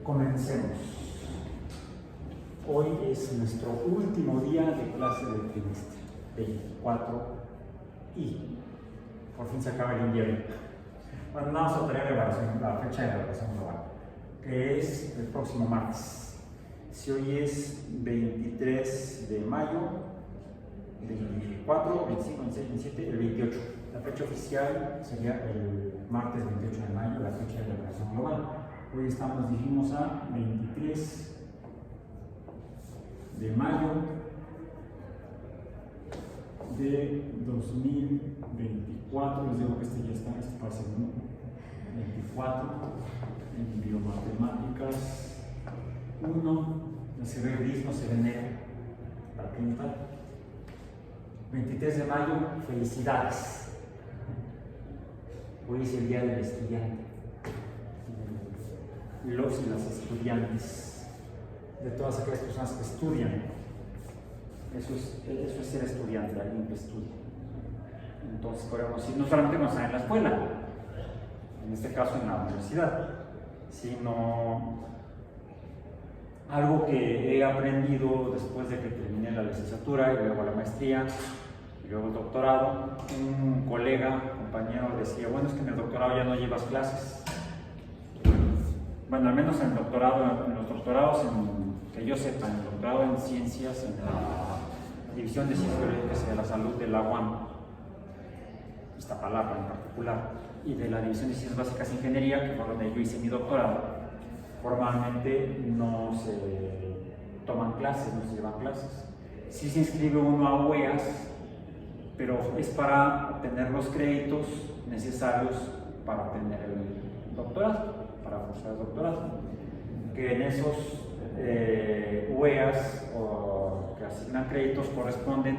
Comencemos. Hoy es nuestro último día de clase del trimestre, 24, y por fin se acaba el invierno. Bueno, nada más otra la fecha de la evaluación global, que es el próximo martes. Si hoy es 23 de mayo, 24, 25, 26, 27, el 28. La fecha oficial sería el martes 28 de mayo, la fecha de la evaluación global. Hoy dijimos a 23 de mayo de 2024. Les digo que este ya está, este parece 24 en biomatemáticas 1. No se ve gris, no se ve negro. Para pintar. 23 de mayo, felicidades. Hoy es el día del estudiante. Los y las estudiantes, de todas aquellas personas que estudian. Eso es ser estudiante, alguien que estudia. Entonces podemos decir, no solamente cuando está en la escuela, en este caso en la universidad, sino algo que he aprendido después de que terminé la licenciatura y luego la maestría y luego el doctorado. Un colega, compañero decía, bueno, es que en el doctorado ya no llevas clases. Bueno, al menos en el doctorado, en los doctorados, que yo sepa, en el doctorado en ciencias, en la División de Ciencias Biológicas y de la Salud de la UAM, esta palabra en particular, y de la División de Ciencias Básicas e Ingeniería, que fue donde yo hice mi doctorado, formalmente no se toman clases, no se llevan clases. Sí se inscribe uno a UEAS, pero es para obtener los créditos necesarios para obtener el doctorado, para cursar el doctorado, que en esos UEAS que asignan créditos corresponden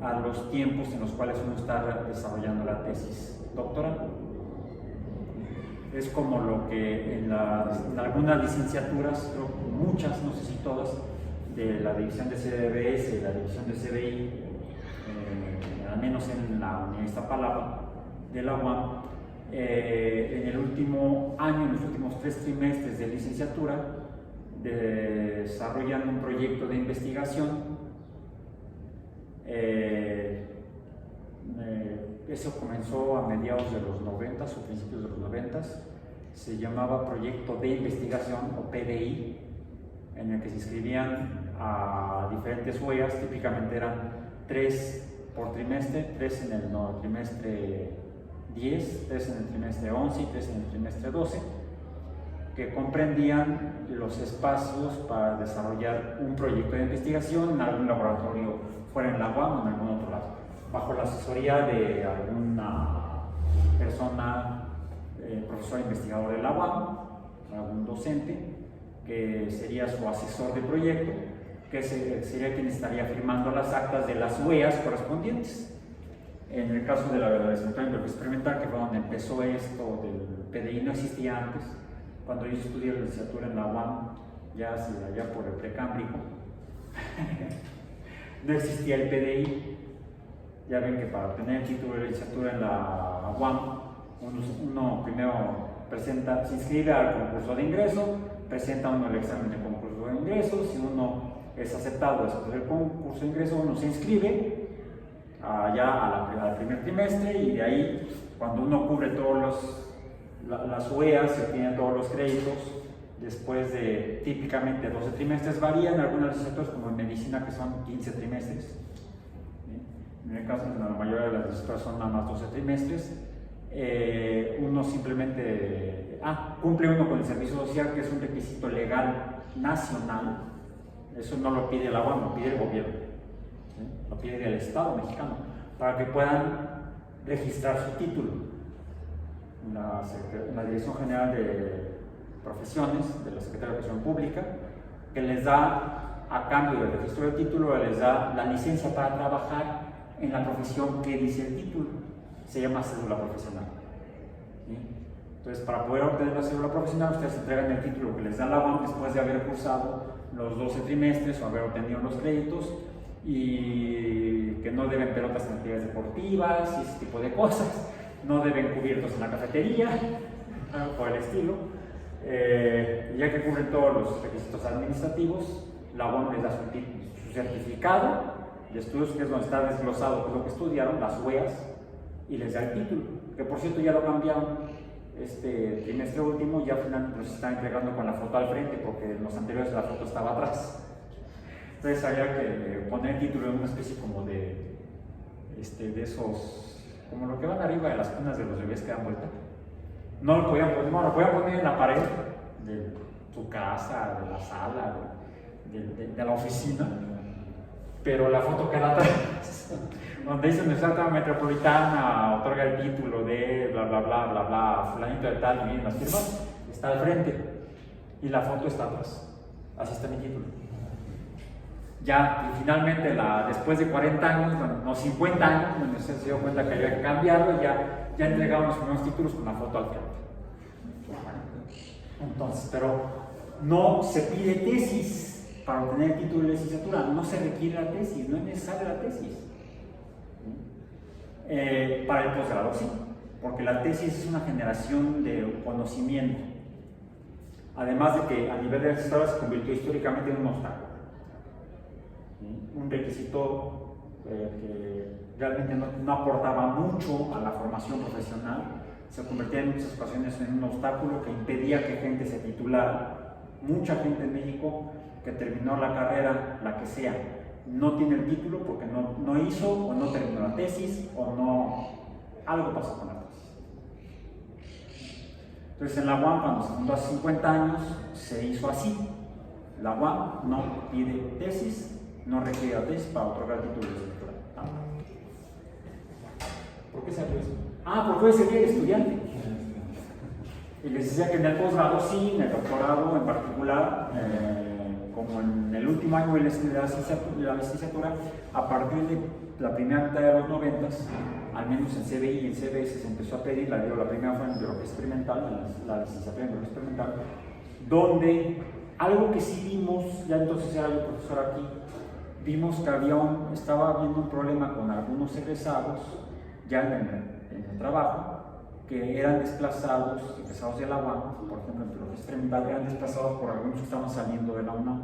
a los tiempos en los cuales uno está desarrollando la tesis doctoral. Es como lo que en algunas licenciaturas, creo que muchas, no sé si todas, de la división de CDBS y la división de CBI, al menos en la Universidad de Iztapalapa de la UAM, en el último año, en los últimos 3 trimestres de licenciatura, desarrollan un proyecto de investigación. Eso comenzó a mediados de los 90 o principios de los 90. Se llamaba Proyecto de Investigación, o PDI, en el que se inscribían a diferentes UEAS. Típicamente eran 3 por trimestre, 3 en el trimestre 10, 3 en el trimestre 11 y 3 en el trimestre 12, que comprendían los espacios para desarrollar un proyecto de investigación en algún laboratorio fuera en la UAM o en algún otro lado, bajo la asesoría de alguna persona, profesor investigador de la UAM, algún docente, que sería su asesor de proyecto, que sería quien estaría firmando las actas de las UEAS correspondientes. En el caso de la licenciatura en biología experimental, que fue donde empezó esto del PDI, no existía antes. Cuando yo estudié la licenciatura en la UAM, ya por el precámbrico, no existía el PDI. Ya ven que para obtener el título de licenciatura en la UAM, uno primero se inscribe al concurso de ingreso, presenta uno el examen de concurso de ingreso. Si uno es aceptado después del concurso de ingreso, uno se inscribe ya al primer trimestre, y de ahí, cuando uno cubre las UEAS, se obtienen todos los créditos después de típicamente 12 trimestres. Varían algunas licenciaturas, como en medicina, que son 15 trimestres. En el caso de la mayoría de las licenciaturas son nada más 12 trimestres. Uno simplemente cumple uno con el servicio social, que es un requisito legal nacional. Eso no lo pide la UAM, lo pide el gobierno. Lo pide el Estado mexicano, para que puedan registrar su título. La Dirección General de Profesiones de la Secretaría de Educación Pública, que les da, a cambio del registro del título, les da la licencia para trabajar en la profesión que dice el título. Se llama cédula profesional. ¿Sí? Entonces, para poder obtener la cédula profesional, ustedes entregan el título que les da la UAM después de haber cursado los 12 trimestres o haber obtenido los créditos, y que no deben pelotas en actividades deportivas y ese tipo de cosas, no deben cubiertos en la cafetería, algo por el estilo. Ya que cubren todos los requisitos administrativos, la UAM les da su certificado de estudios, que es donde está desglosado qué es lo que estudiaron, las huellas, y les da el título, que por cierto ya lo cambiaron este trimestre último, ya finalmente nos están entregando con la foto al frente, porque en los anteriores la foto estaba atrás. Entonces había que poner el título en una especie como de esos, como lo que van arriba de las cunas de los bebés que dan vuelta. No lo podían poner, bueno, lo podían poner en la pared de su casa, de la sala, de la oficina, pero la foto queda atrás, donde dice Universidad Metropolitana otorga el título de bla bla bla bla bla, fulanito de tal, y vienen las firmas, está al frente, y la foto está atrás. Así está mi título. Ya, y finalmente, después de 40 años, no 50 años, la universidad se dio cuenta que había que cambiarlo y ya entregaron los primeros títulos con la foto al frente. Entonces, pero no se pide tesis para obtener el título de licenciatura, no se requiere la tesis, no es necesaria la tesis. Para el posgrado sí, porque la tesis es una generación de conocimiento, además de que a nivel de las escuelas se convirtió históricamente en un obstáculo, un requisito que realmente no aportaba mucho a la formación profesional, se convertía en muchas ocasiones en un obstáculo que impedía que gente se titulara. Mucha gente en México que terminó la carrera, la que sea, no tiene el título porque no hizo o no terminó la tesis o no, algo pasó con la tesis. Entonces en la UAM, cuando se fundó hace 50 años, se hizo así. La UAM no pide tesis, no requiere la tesis para otorgar el título de licenciatura. ¿Por qué salió eso? Porque hoy sería el estudiante. Y les decía que en el posgrado sí, en el doctorado en particular, como en el último año de la licenciatura, a partir de la primera mitad de los 90, al menos en CBI y en CBS se empezó a pedir, la primera fue en biología experimental, la licenciatura en biología experimental, donde algo que sí vimos, ya entonces era yo profesor aquí, vimos que estaba habiendo un problema con algunos egresados, ya en el trabajo, que eran desplazados, egresados de la UAM, por ejemplo en biología experimental, eran desplazados por algunos que estaban saliendo de la UNAM,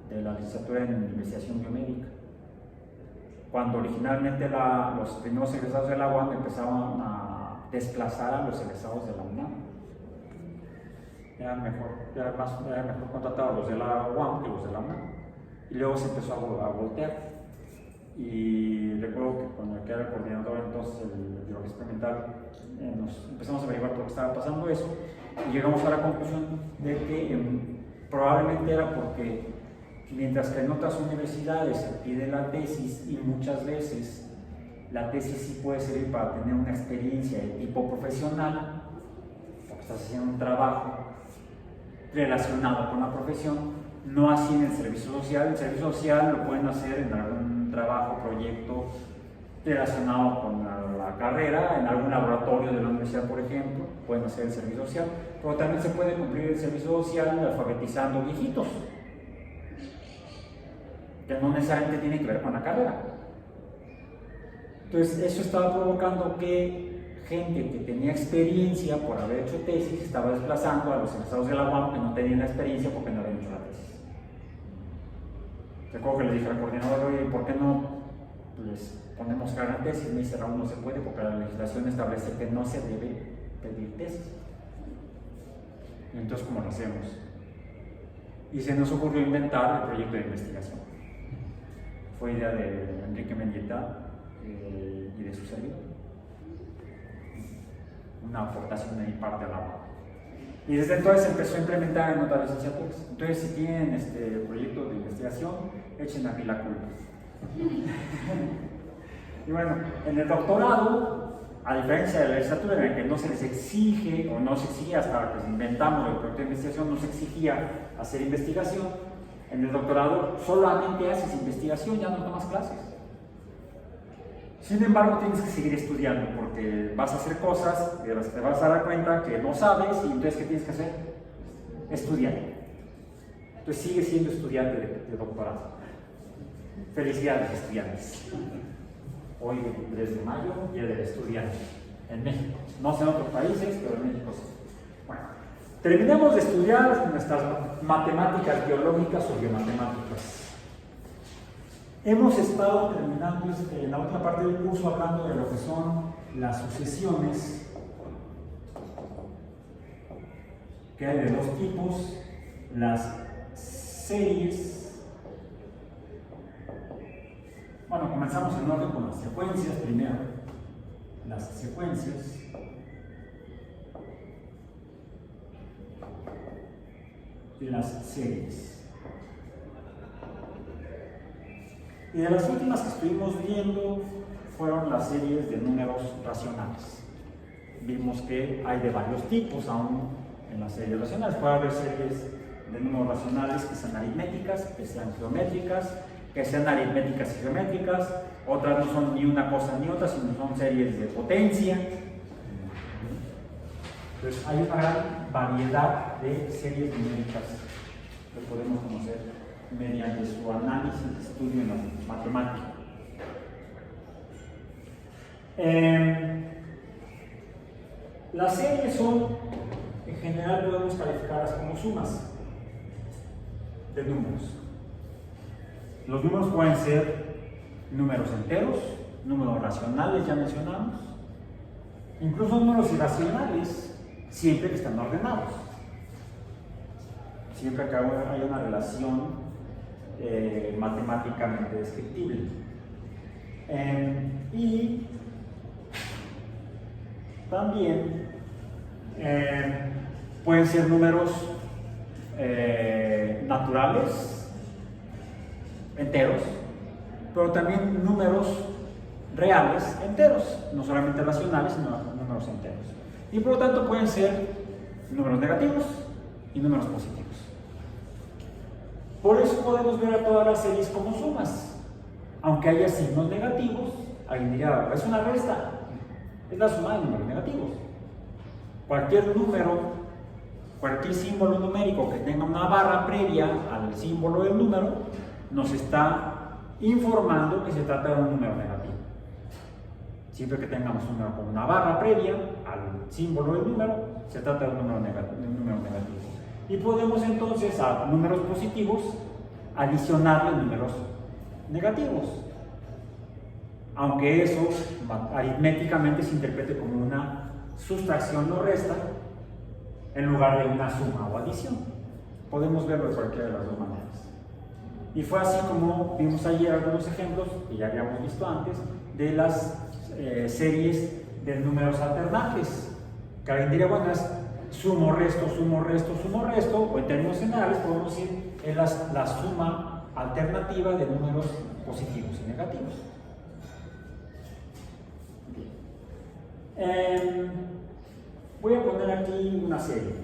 de la licenciatura en investigación biomédica. Cuando originalmente los primeros egresados de la UAM empezaban a desplazar a los egresados de la UNAM. Era mejor contratar a los de la UAM que los de la UNAM. Y luego se empezó a voltear. Y recuerdo que cuando me quedé el coordinador entonces de biología experimental, nos empezamos a averiguar por qué estaba pasando eso y llegamos a la conclusión de que probablemente era porque mientras que en otras universidades se pide la tesis y muchas veces la tesis sí puede servir para tener una experiencia de tipo profesional, porque estás haciendo un trabajo relacionado con la profesión, no así en el servicio social. El servicio social lo pueden hacer en algún trabajo, proyecto relacionado con la carrera, en algún laboratorio de la universidad, por ejemplo, pueden hacer el servicio social, pero también se puede cumplir el servicio social alfabetizando viejitos, que no necesariamente tiene que ver con la carrera. Entonces, eso estaba provocando que gente que tenía experiencia por haber hecho tesis estaba desplazando a los egresados de la UAM que no tenían la experiencia porque no habían hecho la tesis. Recuerdo que le dije al coordinador, oye, ¿por qué no les ponemos carga en tesis? Me dice, Raúl, no se puede porque la legislación establece que no se debe pedir tesis. Y entonces, ¿cómo lo hacemos? Y se nos ocurrió inventar el proyecto de investigación. Fue idea de Enrique Mendieta y de su servidor. Una aportación de mi parte a la UAM. Y desde entonces se empezó a implementar en otras licenciaturas. Entonces, si tienen este proyecto de investigación, echen a mí la culpa. Y bueno, en el doctorado, a diferencia de la licenciatura en la que no se les exige, o no se exigía hasta que inventamos el proyecto de investigación, no se exigía hacer investigación, en el doctorado solamente haces investigación, ya no tomas clases. Sin embargo, tienes que seguir estudiando porque vas a hacer cosas de las que te vas a dar cuenta que no sabes y entonces ¿qué tienes que hacer? Estudiar. Entonces sigue siendo estudiante de doctorado. Felicidades, estudiantes. Hoy 23 de mayo, Día del Estudiante en México. No sé en otros países, pero en México sí. Bueno, Terminamos de estudiar nuestras matemáticas biológicas o biomatemáticas. Hemos estado terminando en la última parte del curso hablando de lo que son las sucesiones, que hay de dos tipos, las series. Bueno, comenzamos en orden con las secuencias primero. Las secuencias. Y las series. Y de las últimas que estuvimos viendo fueron las series de números racionales. Vimos que hay de varios tipos aún en las series racionales. Puede haber series de números racionales que sean aritméticas, que sean geométricas, que sean aritméticas y geométricas. Otras no son ni una cosa ni otra, sino son series de potencia. Entonces hay una gran variedad de series numéricas que podemos conocer mediante su análisis y estudio en la matemática. Las series son, en general, podemos calificarlas como sumas de números. Los números pueden ser números enteros, números racionales, ya mencionamos, incluso números irracionales, siempre que están ordenados, siempre que hay una relación matemáticamente descriptible. Y también pueden ser números naturales, enteros, pero también números reales enteros, no solamente racionales, sino números enteros. Y por lo tanto pueden ser números negativos y números positivos. Por eso podemos ver a todas las series como sumas. Aunque haya signos negativos, alguien diría, es una resta, es la suma de números negativos. Cualquier número, cualquier símbolo numérico que tenga una barra previa al símbolo del número, nos está informando que se trata de un número negativo. Siempre que tengamos un número con una barra previa al símbolo del número, se trata de un número negativo. Y podemos entonces a números positivos adicionarle números negativos, aunque eso aritméticamente se interprete como una sustracción o resta en lugar de una suma o adición. Podemos verlo de cualquiera de las dos maneras. Y fue así como vimos ayer algunos ejemplos que ya habíamos visto antes de las series de números alternantes, que alguien diría, bueno, es sumo, resto, sumo, resto, sumo, resto, o en términos generales podemos decir es la suma alternativa de números positivos y negativos. Voy a poner aquí una serie: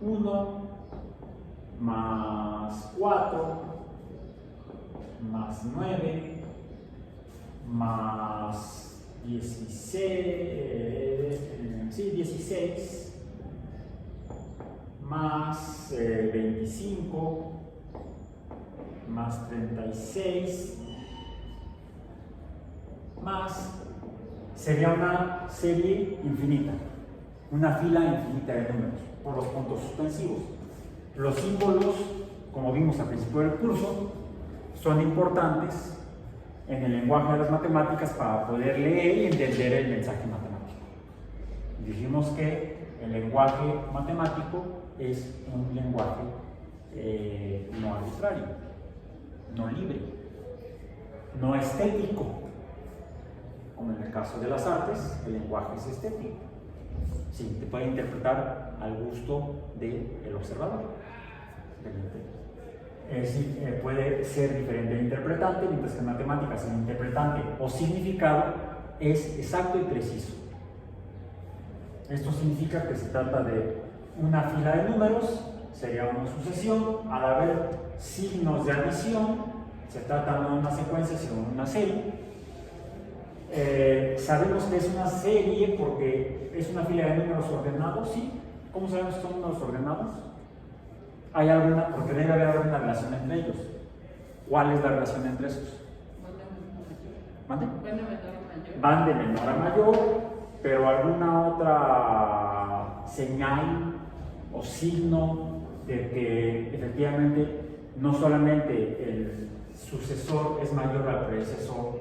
1 más 4 más 9 más 16 más 25 más 36 más, sería una serie infinita, una fila infinita de números por los puntos suspensivos. Los símbolos, como vimos al principio del curso, son importantes en el lenguaje de las matemáticas para poder leer y entender el mensaje matemático. Dijimos que el lenguaje matemático es un lenguaje no arbitrario, no libre, no estético. Como en el caso de las artes, el lenguaje es estético. Sí, te puede interpretar al gusto del observador. Es decir, puede ser diferente el interpretante, mientras que en matemáticas el interpretante o significado es exacto y preciso. Esto significa que se trata de una fila de números, sería una sucesión. Al haber signos de adición, se trata no de una secuencia, sino de una serie. Sabemos que es una serie porque es una fila de números ordenados, ¿sí? ¿Cómo sabemos que son números ordenados? Hay alguna, porque debe haber alguna relación entre ellos. ¿Cuál es la relación entre esos? ¿Mande? Van de menor a mayor, pero alguna otra señal o signo de que efectivamente no solamente el sucesor es mayor al predecesor,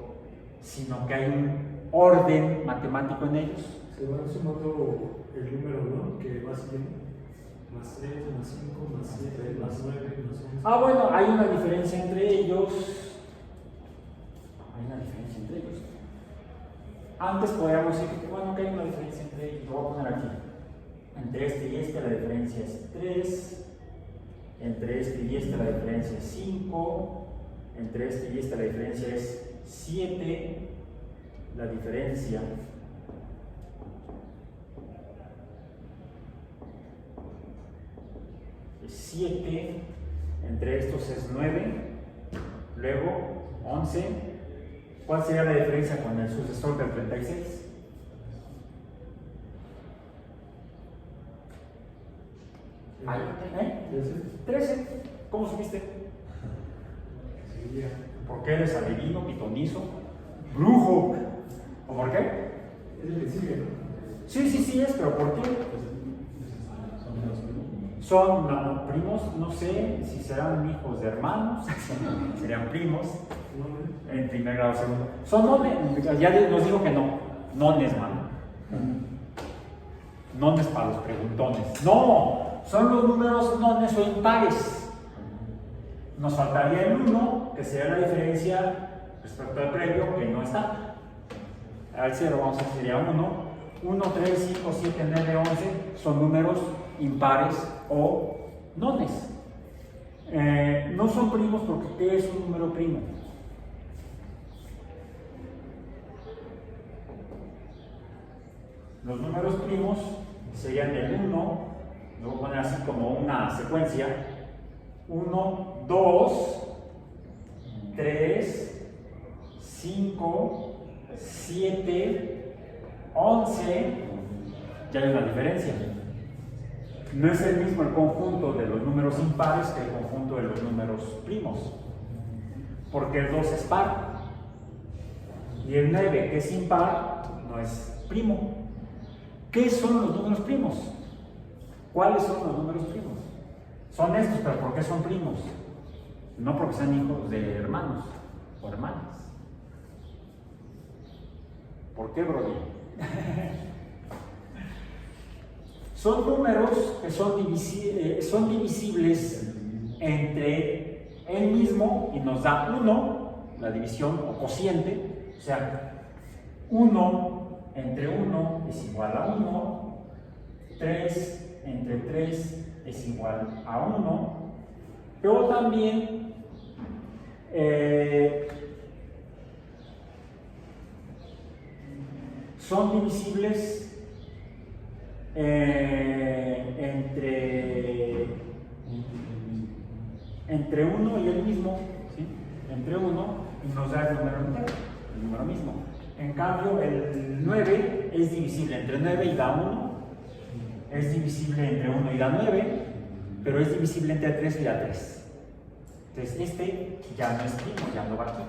sino que hay un orden matemático en ellos. Se van sumando el número, ¿no? Que va siguiendo. Más 3, más 5, más 7, más 9, más 11. Ah, bueno, hay una diferencia entre ellos. Hay una diferencia entre ellos. Antes podríamos decir que, bueno, que hay una diferencia entre ellos. Lo voy a poner aquí. Entre este y este la diferencia es 3. Entre este y este la diferencia es 5. Entre este y este la diferencia es 7. La diferencia es 7. Entre estos es 9. Luego 11. ¿Cuál sería la diferencia con el sucesor del 36? ¿Eh? 13. ¿Cómo supiste? ¿Por qué eres adivino, pitonizo, brujo? ¿O por qué? Es el que sigue, ¿no? Sí es, pero ¿por qué? Son primos, no sé si serán hijos de hermanos, serían primos, en primer grado, segundo. Son nones, ya nos dijo que no, nones, mano. Nones para los preguntones. No, son los números nones o impares. Nos faltaría el 1, que sería la diferencia respecto al previo, que no está. Al 0, vamos a decir, sería 1. 1, 3, 5, 7, 9, 11 son números impares o nones. No son primos porque ¿qué es un número primo? Los números primos serían el 1, lo voy a poner así como una secuencia: 1, 2, 3, 5, 7, 11. Ya hay una diferencia. No es el mismo el conjunto de los números impares que el conjunto de los números primos, porque el 2 es par y el 9, que es impar, no es primo. ¿Qué son los números primos? ¿Cuáles son los números primos? Son estos, pero ¿por qué son primos? No porque sean hijos de hermanos o hermanas. ¿Por qué, Brody? Son números que son divisibles entre él mismo y nos da 1, la división o cociente. O sea, 1 entre 1 es igual a 1, 3 entre 3 es igual a 1, pero también son divisibles entre 1 y el mismo, ¿sí? Entre 1 y nos da el número entero, el número mismo. En cambio, el 9 es divisible entre 9 y da 1, es divisible entre 1 y da 9, pero es divisible entre 3 y da 3. Entonces, este ya no es primo, ya no va aquí.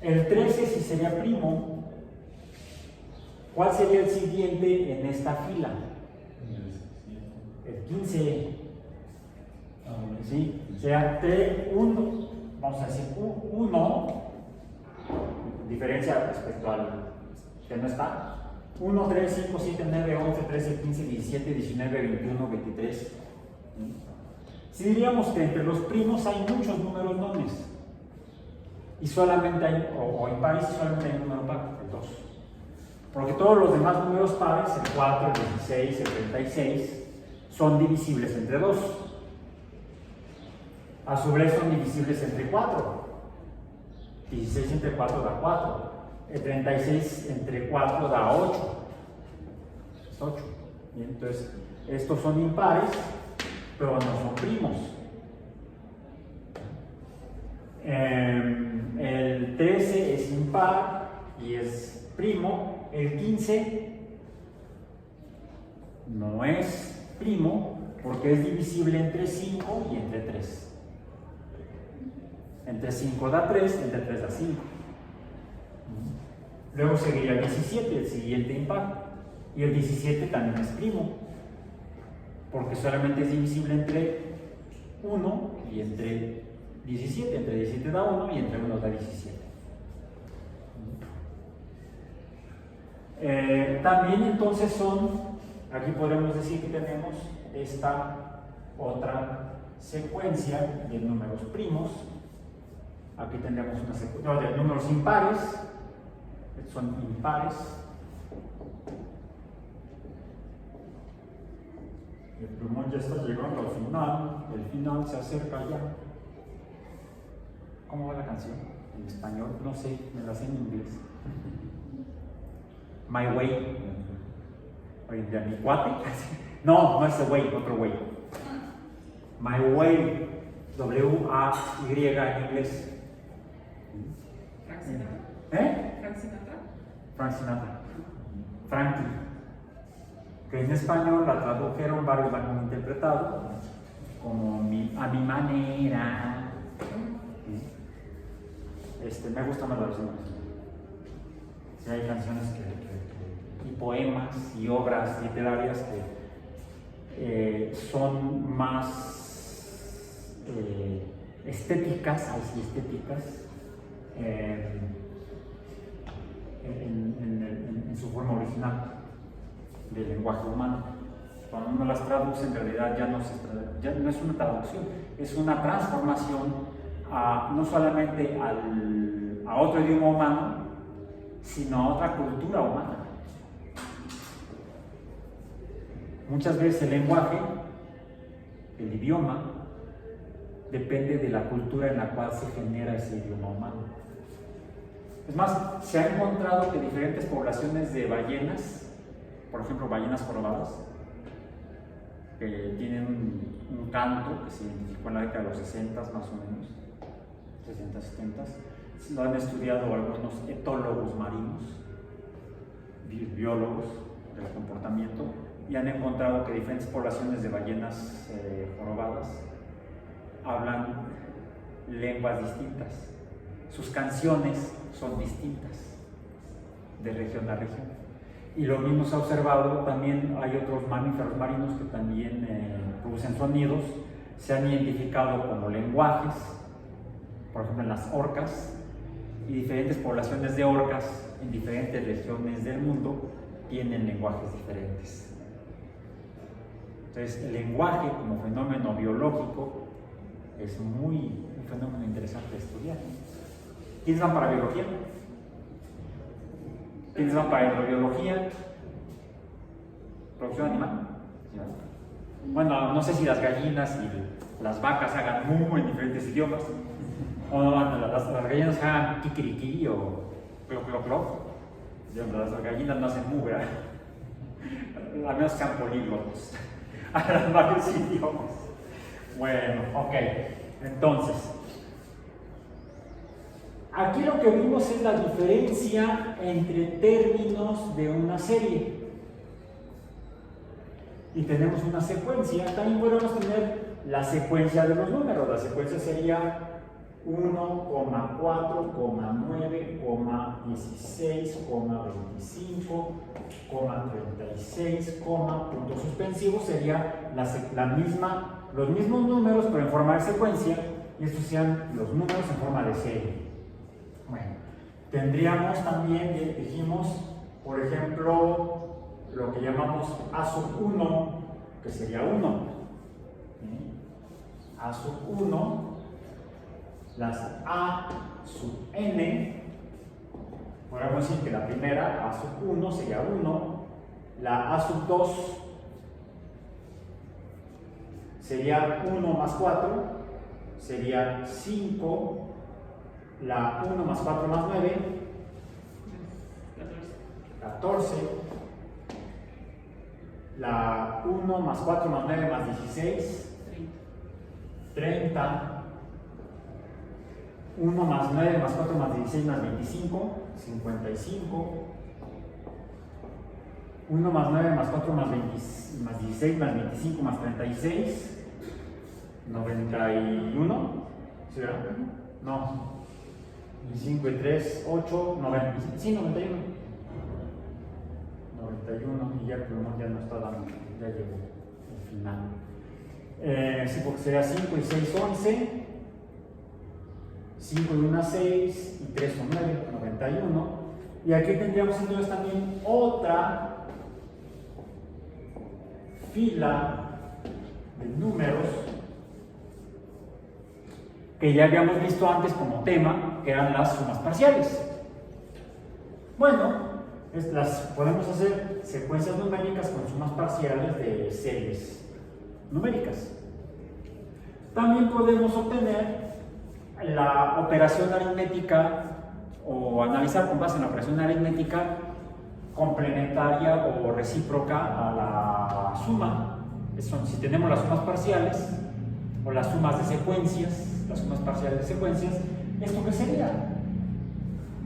El 13 sí sería primo. ¿Cuál sería el siguiente en esta fila? El 15. ¿Sí? O sea, 3, 1, vamos a decir 1, diferencia respecto al que no está. 1, 3, 5, 7, 9, 11, 13, 15, 17, 19, 21, 23. Si diríamos que entre los primos hay muchos números nones y solamente hay, o impares, solamente hay un número par, el 2. Porque todos los demás números pares, el 4, el 16, el 36, son divisibles entre 2. A su vez son divisibles entre 4. 16 entre 4 da 4. El 36 entre 4 da 8. Es 8. Bien, entonces, estos son impares, pero no son primos. El 13 es impar y es primo. El 15 no es primo porque es divisible entre 5 y entre 3. Entre 5 da 3, entre 3 da 5. Luego seguiría el 17, el siguiente impar. Y el 17 también es primo. porque solamente es divisible entre 1 y entre 17. Entre 17 da 1 y entre 1 da 17. También entonces aquí podemos decir que tenemos esta otra secuencia de números primos. Aquí tendremos una secuencia de números impares, estos son impares. El plumón ya está llegando al final, el final se acerca ya. ¿Cómo va la canción? En español, no sé, me la sé en inglés. My Way. Oye, de mi cuate. No, no es The Way, otro Way. My Way. W-A-Y en inglés. Frank Sinatra. Frank Sinatra. Frank Sinatra. Frankie. Que en español la tradujeron, varios la han interpretado como a mi manera. Me gusta más la versión. Sí, hay canciones y poemas y obras literarias que son más estéticas, en su forma original del lenguaje humano. Cuando uno las traduce, en realidad ya no es una traducción, es una transformación no solamente a otro idioma humano, sino a otra cultura humana. Muchas veces el lenguaje, el idioma, depende de la cultura en la cual se genera ese idioma humano. Es más, se ha encontrado que diferentes poblaciones de ballenas, por ejemplo, ballenas jorobadas, que tienen un canto que se identificó en la década de los 60 más o menos, 60, 70, lo han estudiado algunos etólogos marinos, biólogos del comportamiento, y han encontrado que diferentes poblaciones de ballenas jorobadas hablan lenguas distintas. Sus canciones son distintas de región a región. Y lo mismo se ha observado, también hay otros mamíferos marinos que también producen sonidos, se han identificado como lenguajes, por ejemplo en las orcas, y diferentes poblaciones de orcas en diferentes regiones del mundo tienen lenguajes diferentes. Entonces, el lenguaje como fenómeno biológico es un fenómeno interesante de estudiar. ¿Quiénes van para biología? ¿Quiénes van para hidrobiología? ¿Producción animal? Bueno, no sé si las gallinas y las vacas hagan mu en diferentes idiomas, o las gallinas hagan kikiriki o clo. Las gallinas no hacen mu, ¿verdad? A menos que sean políglotos. Hablan varios idiomas. Bueno, ok. Entonces, aquí lo que vimos es la diferencia entre términos de una serie. Y tenemos una secuencia. También podemos tener la secuencia de los números. La secuencia sería 1, 4, 9, 16, 25, 36, puntos suspensivos. Sería los mismos números, pero en forma de secuencia, y estos sean los números en forma de serie. Bueno, tendríamos también, dijimos, por ejemplo, lo que llamamos A sub 1, que sería 1. A sub 1, las A sub n, podemos decir que la primera, A sub 1, sería 1, la A sub 2 sería 1 más 4, sería 5, la 1 más 4 más 9, 14, la 1 más 4 más 9 más 16, 30, 1 más 9 más 4 más 16 más 25, 55, 1 más 9 más 4 más 16 más 25 más 36, 91, ¿sí, verdad? No, 25 y 3, 8, 90, sí, 91. 91, y ya el plumón ya no está dando, ya llegó el final. Sí, porque sería 5 y 6, 11, 5 y 1, 6, y 3 son 9, 91. Y aquí tendríamos entonces también otra fila de números que ya habíamos visto antes como tema, que eran las sumas parciales. Bueno, podemos hacer secuencias numéricas con sumas parciales de series numéricas. También podemos obtener la operación aritmética o analizar con base en la operación aritmética complementaria o recíproca a la suma. Si tenemos las sumas parciales o las sumas de secuencias, las sumas parciales de secuencias, ¿esto qué sería?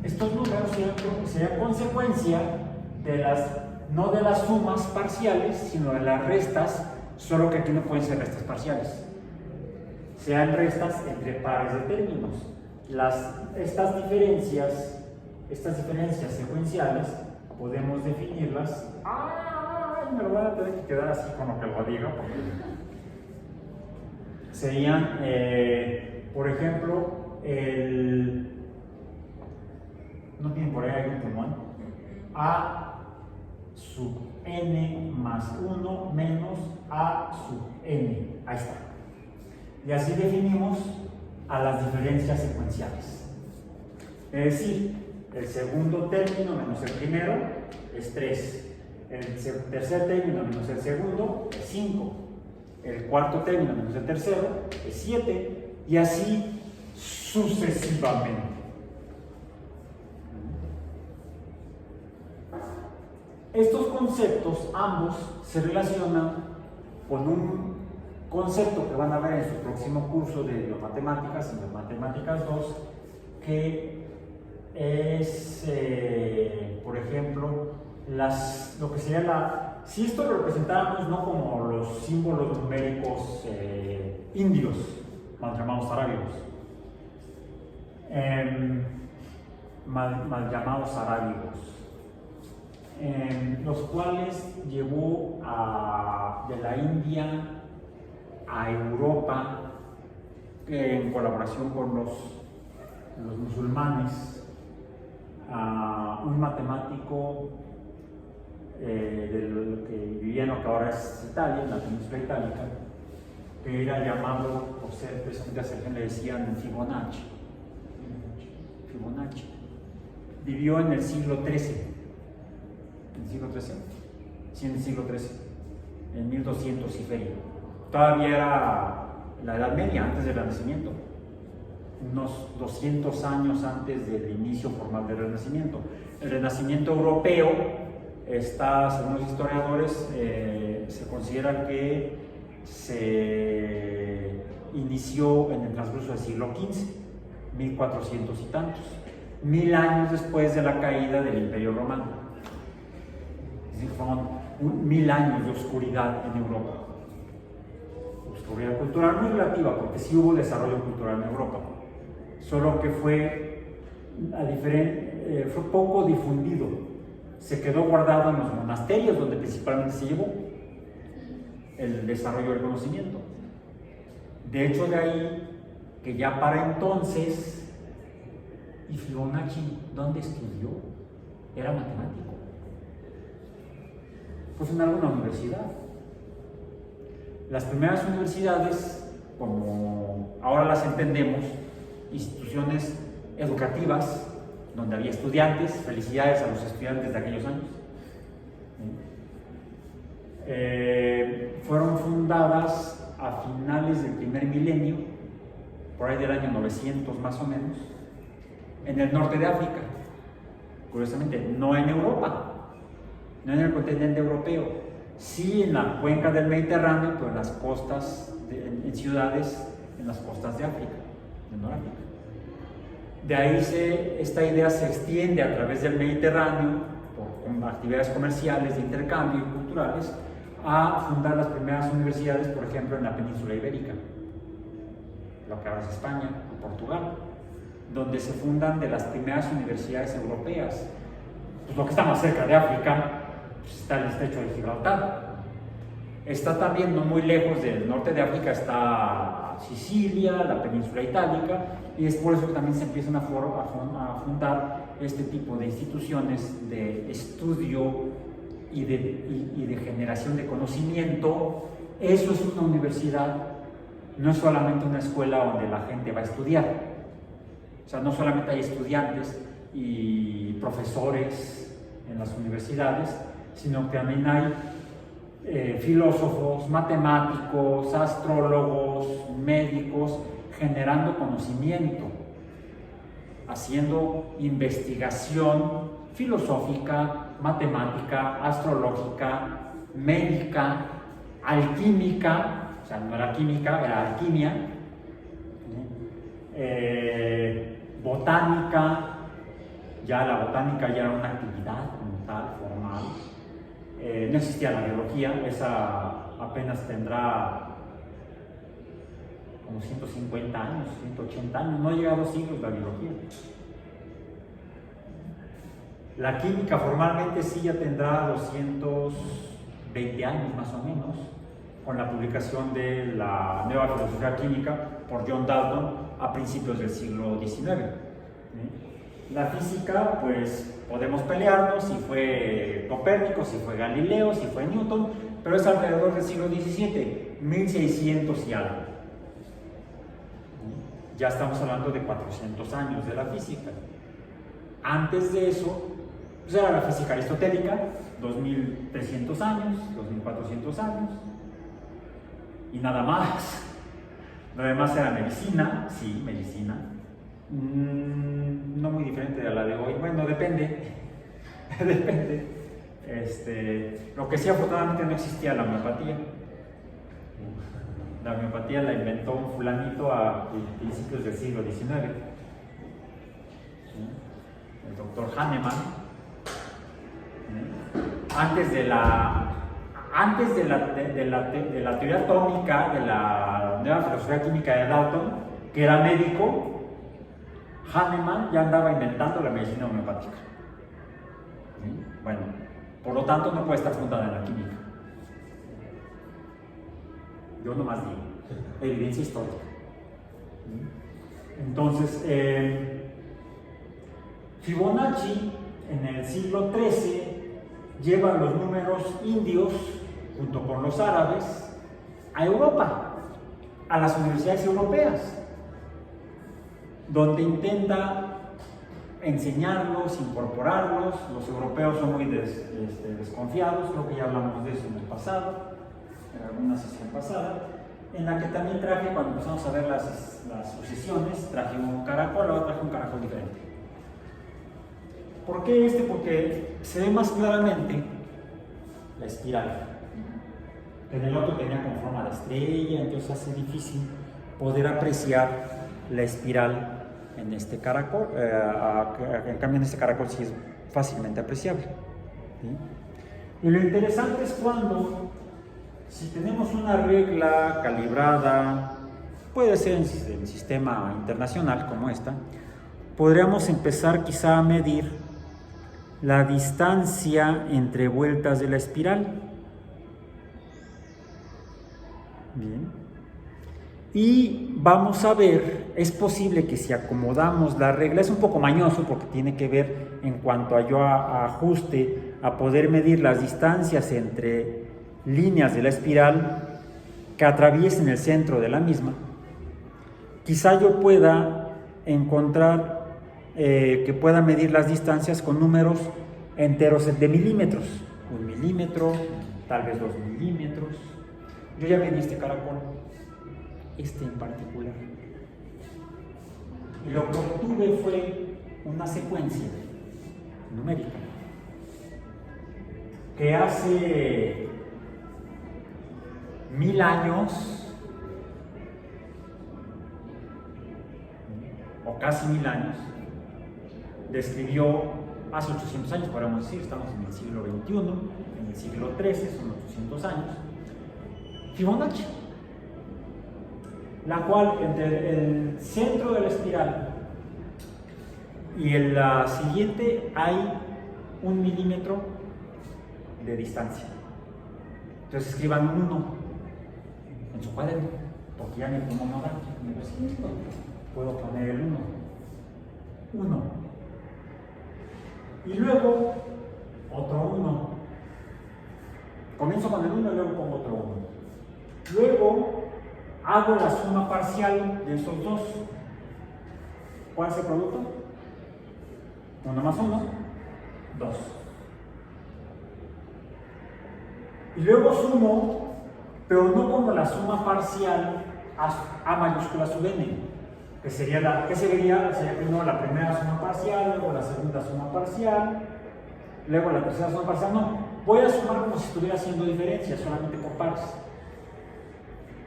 Estos números serían consecuencia de no de las sumas parciales, sino de las restas, solo que aquí no pueden ser restas parciales. Sean restas entre pares de términos. Estas diferencias secuenciales podemos definirlas. Me lo van a tener que quedar así con lo que lo diga, porque serían, por ejemplo, no tienen por ahí algún pulmón, a sub n más 1 menos a sub n. Ahí está. Y así definimos a las diferencias secuenciales. Es decir, el segundo término menos el primero es 3. El tercer término menos el segundo es 5. El cuarto término menos el tercero es 7. Y así sucesivamente. Estos conceptos, ambos, se relacionan con un concepto que van a ver en su próximo curso de biomatemáticas, en Matemáticas 2, que es, por ejemplo, lo que sería si esto lo representáramos no como los símbolos numéricos indios, mal llamados arábigos, mal llamados arábigos, los cuales llevó de la India a Europa en colaboración con los musulmanes, a un matemático de lo que vivía en lo que ahora es Italia, en la península itálica, que era llamado, por ser precisamente a Sergio le decían Fibonacci. Vivió en el siglo XIII. ¿En el siglo XIII? Sí, en el siglo XIII. En 1200 y feria. Todavía era la Edad Media, antes del Renacimiento. Unos 200 años antes del inicio formal del Renacimiento. El Renacimiento europeo según los historiadores, se considera que se inició en el transcurso del siglo XV, 1400 y tantos, 1000 años después de la caída del Imperio Romano. Es decir, fueron 1000 años de oscuridad en Europa. Oscuridad cultural muy relativa, porque sí hubo desarrollo cultural en Europa, solo que fue poco difundido. Se quedó guardado en los monasterios, donde principalmente se llevó el desarrollo del conocimiento. De hecho, de ahí que ya para entonces, ¿y Fibonacci dónde estudió? Era matemático. Pues en alguna universidad. Las primeras universidades, como ahora las entendemos, instituciones educativas, donde había estudiantes, felicidades a los estudiantes de aquellos años, fueron fundadas a finales del primer milenio, por ahí del año 900 más o menos, en el norte de África, curiosamente, no en Europa, no en el continente europeo, sí en la cuenca del Mediterráneo, pero en las costas, en ciudades en las costas de África, de Noráfrica. De ahí esta idea se extiende a través del Mediterráneo, con actividades comerciales, de intercambio y culturales, a fundar las primeras universidades, por ejemplo, en la península ibérica, lo que ahora es España o Portugal, donde se fundan de las primeras universidades europeas. Pues lo que está más cerca de África, pues está el estrecho de Gibraltar. Está también no muy lejos del norte de África, está Sicilia, la península itálica, y es por eso que también se empiezan a fundar este tipo de instituciones de estudio y de generación de conocimiento. Eso es una universidad, no es solamente una escuela donde la gente va a estudiar. O sea, no solamente hay estudiantes y profesores en las universidades, sino que también hay filósofos, matemáticos, astrólogos, médicos, generando conocimiento, haciendo investigación filosófica, matemática, astrológica, médica, alquímica, o sea, no era química, era alquimia, botánica, ya la botánica ya era una actividad como tal, formal. No existía la biología, esa apenas tendrá como 150 años, 180 años, no llega a 2 siglos la biología. La química formalmente sí ya tendrá 220 años más o menos, con la publicación de la Nueva Filosofía Química por John Dalton a principios del siglo XIX. La física, pues podemos pelearnos si fue Copérnico, si fue Galileo, si fue Newton, pero es alrededor del siglo XVII, 1600 y algo. Ya estamos hablando de 400 años de la física. Antes de eso, pues era la física aristotélica, 2300 años, 2400 años, y nada más. Lo demás era medicina, sí, medicina. No muy diferente de la de hoy. Bueno, depende. Depende. Lo que sí, afortunadamente no existía la homeopatía. La homeopatía la inventó un fulanito a principios del siglo XIX. El doctor Hahnemann. Antes de la teoría atómica de la Nueva Filosofía Química de Dalton, que era médico, Hahnemann ya andaba inventando la medicina homeopática. Bueno, por lo tanto no puede estar fundada en la química. Yo nomás digo, evidencia histórica. Entonces, Fibonacci en el siglo XIII lleva los números indios, junto con los árabes, a Europa, a las universidades europeas, donde intenta enseñarlos, incorporarlos. Los europeos son muy desconfiados, creo que ya hablamos de eso en el pasado, en alguna sesión pasada, en la que también traje, cuando empezamos a ver las sucesiones, traje un caracol, ahora traje un caracol diferente. ¿Por qué Porque se ve más claramente la espiral. En el otro tenía como forma de estrella, entonces hace difícil poder apreciar la espiral en este caracol. En cambio, en este caracol sí es fácilmente apreciable. ¿Sí? Y lo interesante es cuando, si tenemos una regla calibrada, puede ser en sistema internacional como esta, podríamos empezar quizá a medir la distancia entre vueltas de la espiral. Bien. Y vamos a ver, es posible que si acomodamos la regla, es un poco mañoso porque tiene que ver en cuanto a yo ajuste a poder medir las distancias entre líneas de la espiral que atraviesen el centro de la misma. Quizá yo pueda encontrar que pueda medir las distancias con números enteros de milímetros, 1 milímetro, tal vez 2 milímetros. Yo ya medí este caracol, en particular, y lo que obtuve fue una secuencia numérica que hace 1000 años, o casi 1000 años, describió, hace 800 años, podríamos decir, estamos en el siglo XXI, en el siglo XIII, son 800 años, Fibonacci, la cual entre el centro de la espiral y en la siguiente hay 1 milímetro de distancia. Entonces escriban un 1 en su cuaderno, porque ya mi pluma no da. Puedo poner el 1. 1. Y luego otro 1. Comienzo con el 1 y luego pongo otro 1. Luego hago la suma parcial de esos dos. ¿Cuál es el producto? 1 más 1, 2. Y luego sumo, pero no como la suma parcial a mayúscula sub n, que sería sería primero la primera suma parcial, luego la segunda suma parcial, luego la tercera suma parcial. No, voy a sumar como si estuviera haciendo diferencia, solamente por pares.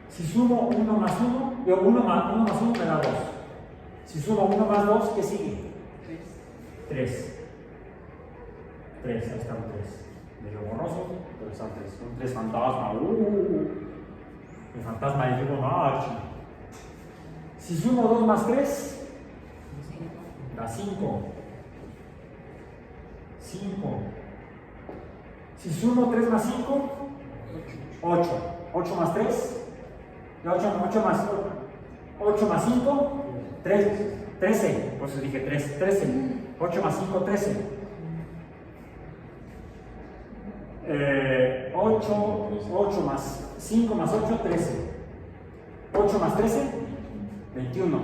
Si sumo 1 más 1, 1 más 1 me da 2. Si sumo 1 más 2, ¿qué sigue? 3. 3, ahí está un 3. Medio borroso, pero está 3. Un 3 fantasma. El fantasma de Fibonacci. Si sumo 2 más 3, da 5. 5. Si sumo 3 más 5, 8. 8 más 3, 8 más 5, 13. Por eso dije 13. 8 más 5, 13. 8 más 5 más 8, 13. 8 más 13, 21.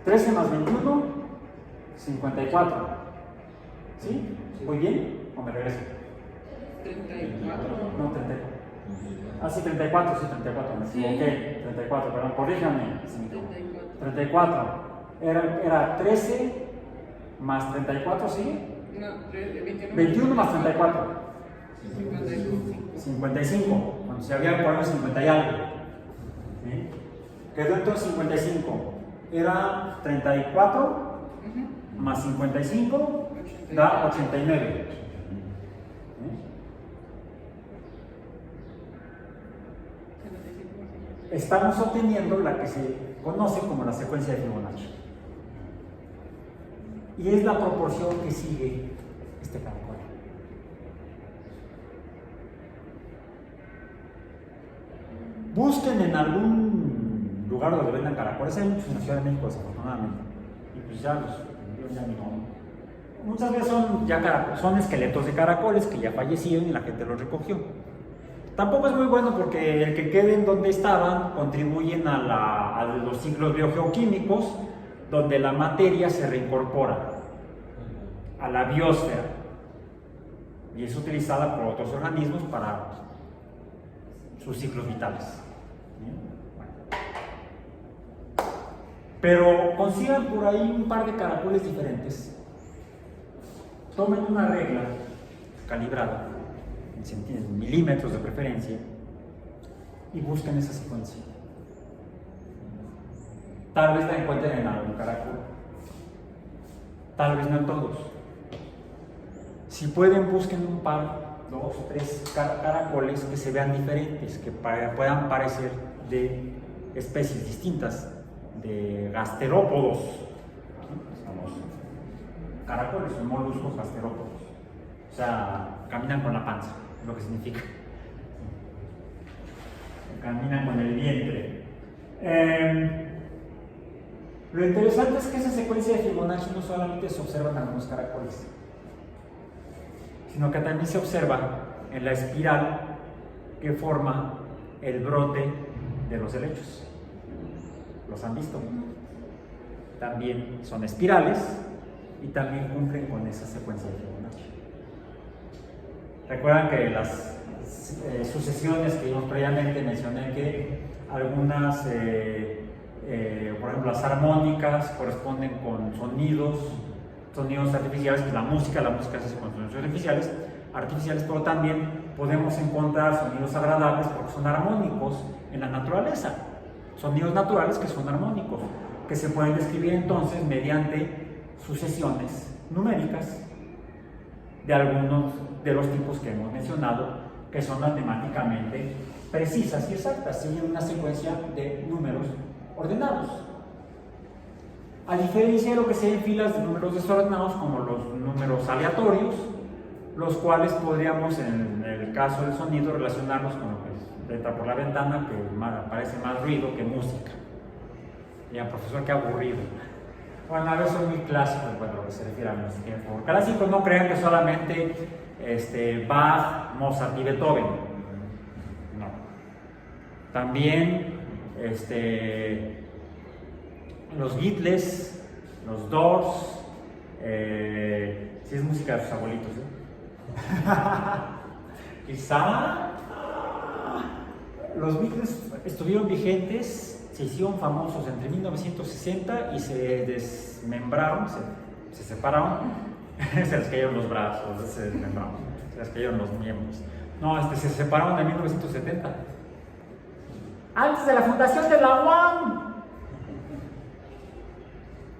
13 más 21, 54. ¿Sí? ¿Muy bien? ¿O me regreso? 34. No, 34. Ah, sí, 34, sí, 34. Me equivoqué. 34, perdón, corríjame. 34. Era 13 más 34, ¿sí? No, 21 más 34. 55. 55. Cuando se había por 50 y algo. ¿Sí? Quedó entonces 55. Era 34 más 55 da 89. Estamos obteniendo la que se conoce como la secuencia de Fibonacci. Y es la proporción que sigue este caracol. Busquen en algún lugar donde vendan caracoles. Hay muchos en la Ciudad de México, desafortunadamente. Y pues ya muchas veces son esqueletos de caracoles que ya fallecieron y la gente los recogió. Tampoco es muy bueno porque el que queden donde estaban contribuyen a los ciclos biogeoquímicos, donde la materia se reincorpora a la biosfera y es utilizada por otros organismos para sus ciclos vitales. Pero consigan por ahí un par de caracoles diferentes, tomen una regla calibrada en milímetros de preferencia y busquen esa secuencia. Tal vez la encuentren en algún caracol, tal vez no en todos. Si pueden, busquen un par, 2 o 3 caracoles que se vean diferentes, que puedan parecer de especies distintas, de gasterópodos. Los caracoles son moluscos gasterópodos, o sea, caminan con la panza, es lo que significa. Caminan con el vientre. Lo interesante es que esa secuencia de Fibonacci no solamente se observa en algunos caracoles, sino que también se observa en la espiral que forma el brote de los helechos. ¿Los han visto? También son espirales y también cumplen con esa secuencia de Fibonacci. Recuerdan que las sucesiones que vimos previamente mencioné que algunas, por ejemplo, las armónicas corresponden con sonidos artificiales, que la música se hace con sonidos artificiales, pero también podemos encontrar sonidos agradables porque son armónicos en la naturaleza, sonidos naturales que son armónicos, que se pueden describir entonces mediante sucesiones numéricas de algunos de los tipos que hemos mencionado, que son matemáticamente precisas y exactas, siguen una secuencia de números ordenados. A diferencia de lo que se ve en filas de números desordenados, como los números aleatorios, los cuales podríamos, en el caso del sonido, relacionarlos con lo que entra por la ventana, que parece más ruido que música. Ya, profesor, qué aburrido. Bueno, a veces son muy clásicos, bueno, lo que se refiere a música. Por clásico no crean que solamente Bach, Mozart y Beethoven. No. También los Beatles, los Doors, sí es música de sus abuelitos, Quizá los Beatles estuvieron vigentes, se hicieron famosos entre 1960 y se desmembraron, se separaron, se les cayeron los brazos, se desmembraron, se les cayeron los miembros. No, se separaron en 1970. Antes de la fundación de la UAM.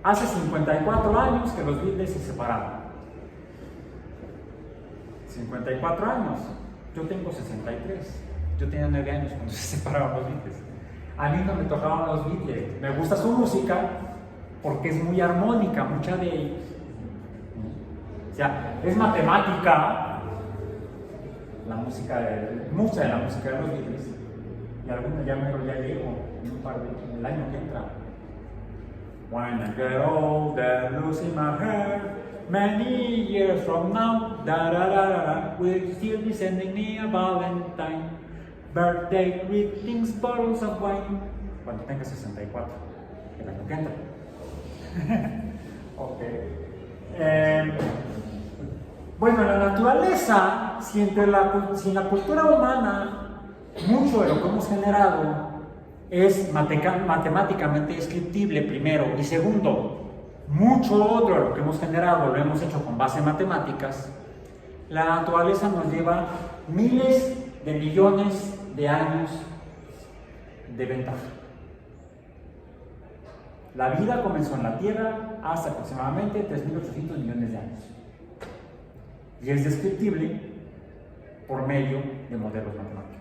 Hace 54 años que los Beatles se separaron. 54 años. Yo tengo 63. Yo tenía 9 años cuando se separaron los Beatles. A mí no me tocaban los Beatles. Me gusta su música porque es muy armónica, mucha de ellos. O sea, es matemática la música, mucha de la música de los Beatles. Y algunos ya llego en un par de en el año que entra. When I get older, losing my hair, many years from now, da da da da, will still be sending me a Valentine, birthday greetings, bottles of wine. Cuando tenga 64, el año que entra. Ok. Bueno, la naturaleza, sin la cultura humana, mucho de lo que hemos generado es matemáticamente descriptible, primero, y segundo, mucho otro de lo que hemos generado lo hemos hecho con base en matemáticas. La naturaleza nos lleva miles de millones de años de ventaja. La vida comenzó en la Tierra hace aproximadamente 3.800 millones de años y es descriptible por medio de modelos matemáticos.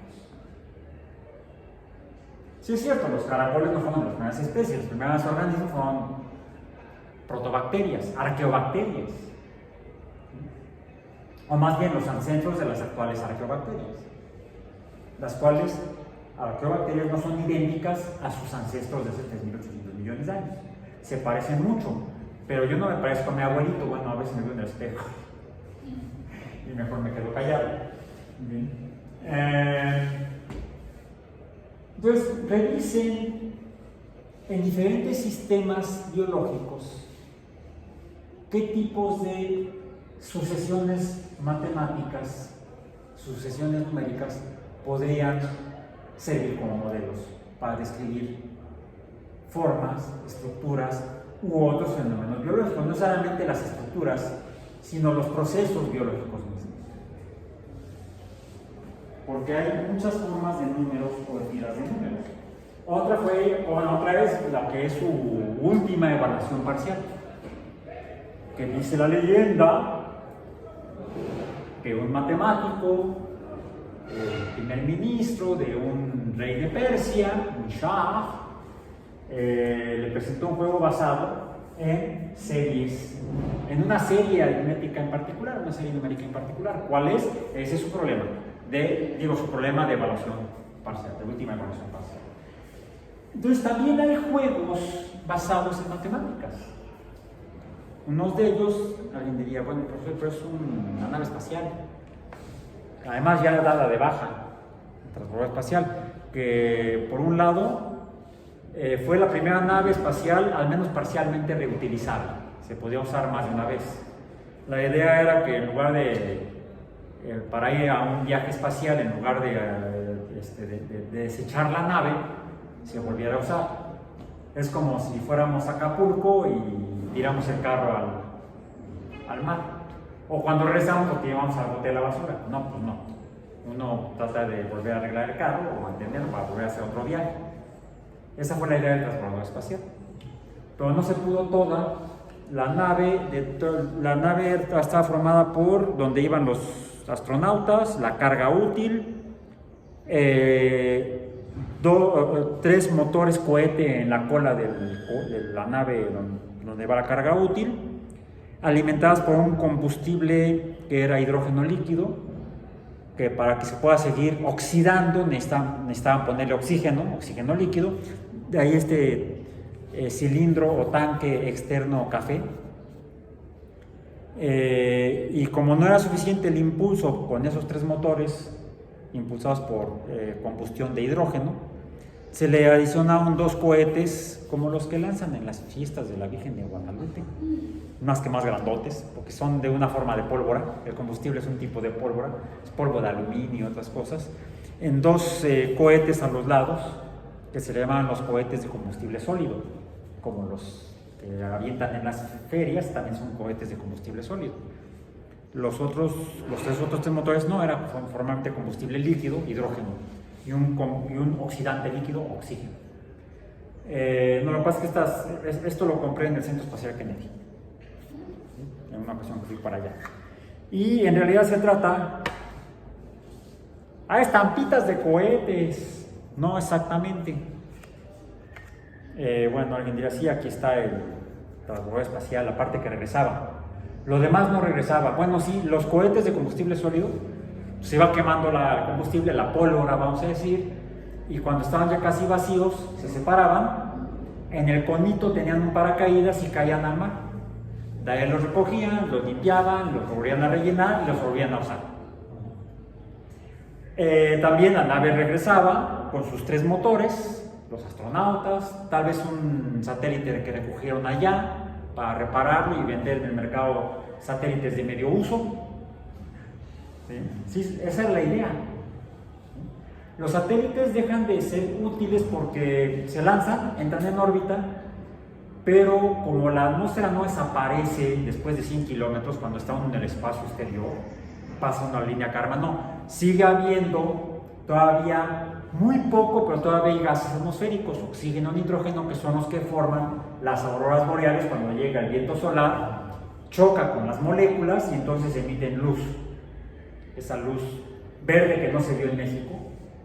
Sí es cierto, los caracoles no fueron las primeras especies, los primeros organismos fueron protobacterias, arqueobacterias, o más bien los ancestros de las actuales arqueobacterias, las cuales arqueobacterias no son idénticas a sus ancestros de hace 3.800 millones de años, se parecen mucho, pero yo no me parezco a mi abuelito, bueno, a veces me veo en el espejo y mejor me quedo callado. Bien. Entonces, revisen en diferentes sistemas biológicos qué tipos de sucesiones matemáticas, sucesiones numéricas podrían servir como modelos para describir formas, estructuras u otros fenómenos biológicos, no solamente las estructuras, sino los procesos biológicos mismos. Porque hay muchas formas de números o de tiras de números. Otra vez la que es su última evaluación parcial, que dice la leyenda que un matemático, el primer ministro de un rey de Persia, un Shah, le presentó un juego basado en series, en una serie aritmética en particular, una serie numérica en particular. ¿Cuál es? Ese es su problema. Su problema de evaluación parcial, de última evaluación parcial. Entonces también hay juegos basados en matemáticas. Unos de ellos, alguien diría, bueno, profesor, pero es una nave espacial. Además ya dada de baja, el transbordador espacial, que por un lado fue la primera nave espacial, al menos parcialmente reutilizable. Se podía usar más de una vez. La idea era que en lugar de para ir a un viaje espacial, en lugar de desechar la nave, se volviera a usar. Es como si fuéramos a Acapulco y tiramos el carro al mar. O cuando regresamos lo tiramos al bote de la basura. No, pues no. Uno trata de volver a arreglar el carro o mantenerlo para volver a hacer otro viaje. Esa fue la idea del transbordador espacial. Pero no se pudo toda. La nave estaba formada por donde iban los astronautas, la carga útil, 3 motores cohete en la cola de la nave donde va la carga útil, alimentadas por un combustible que era hidrógeno líquido, que para que se pueda seguir oxidando necesitaban ponerle oxígeno líquido. De ahí este cilindro o tanque externo café. Y como no era suficiente el impulso con esos 3 motores impulsados por combustión de hidrógeno, se le adicionaron 2 cohetes como los que lanzan en las fiestas de la Virgen de Guadalupe, más grandotes, porque son de una forma de pólvora. El combustible es un tipo de pólvora, es polvo de aluminio y otras cosas, en 2 cohetes a los lados, que se le llaman los cohetes de combustible sólido, como los que avientan en las ferias, también son cohetes de combustible sólido. Los 3 motores no, eran formalmente combustible líquido, hidrógeno, y un oxidante líquido, oxígeno. No, lo que pasa es que esto lo compré en el Centro Espacial Kennedy, en una ocasión que fui para allá. Y en realidad se trata a estampitas de cohetes, no exactamente. Bueno, alguien dirá, sí, aquí está el transbordador espacial, la parte que regresaba. Lo demás no regresaba. Bueno, sí, los cohetes de combustible sólido, se iba quemando el combustible, la pólvora, vamos a decir, y cuando estaban ya casi vacíos, se separaban. En el conito tenían un paracaídas y caían al mar. De ahí los recogían, los limpiaban, los volvían a rellenar y los volvían a usar. También la nave regresaba con sus 3 motores, los astronautas, tal vez un satélite que recogieron allá para repararlo y vender en el mercado satélites de medio uso. ¿Sí? Esa es la idea. Los satélites dejan de ser útiles porque se lanzan, entran en órbita, pero como la atmósfera no desaparece después de 100 kilómetros cuando está en el espacio exterior, pasa una línea karma, no, sigue habiendo todavía muy poco, pero todavía hay gases atmosféricos, oxígeno, nitrógeno, que son los que forman las auroras boreales. Cuando llega el viento solar, choca con las moléculas y entonces emiten luz. Esa luz verde que no se vio en México.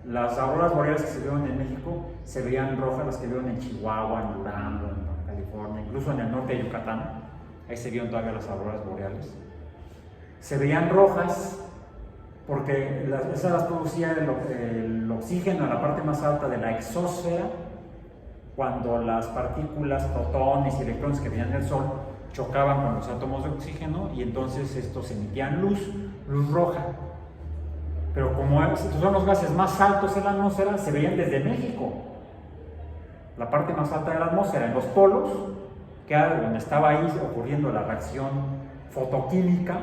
Las auroras boreales que se vieron en México se veían rojas, las que vieron en Chihuahua, en Durango, en California, incluso en el norte de Yucatán. Ahí se vieron todavía las auroras boreales. Se veían rojas porque esas las producía el oxígeno en la parte más alta de la exósfera, cuando las partículas, protones y electrones que venían del Sol chocaban con los átomos de oxígeno, y entonces estos emitían luz roja. Pero como son los gases más altos en la atmósfera, se veían desde México, la parte más alta de la atmósfera, en los polos, que era donde estaba ahí ocurriendo la reacción fotoquímica,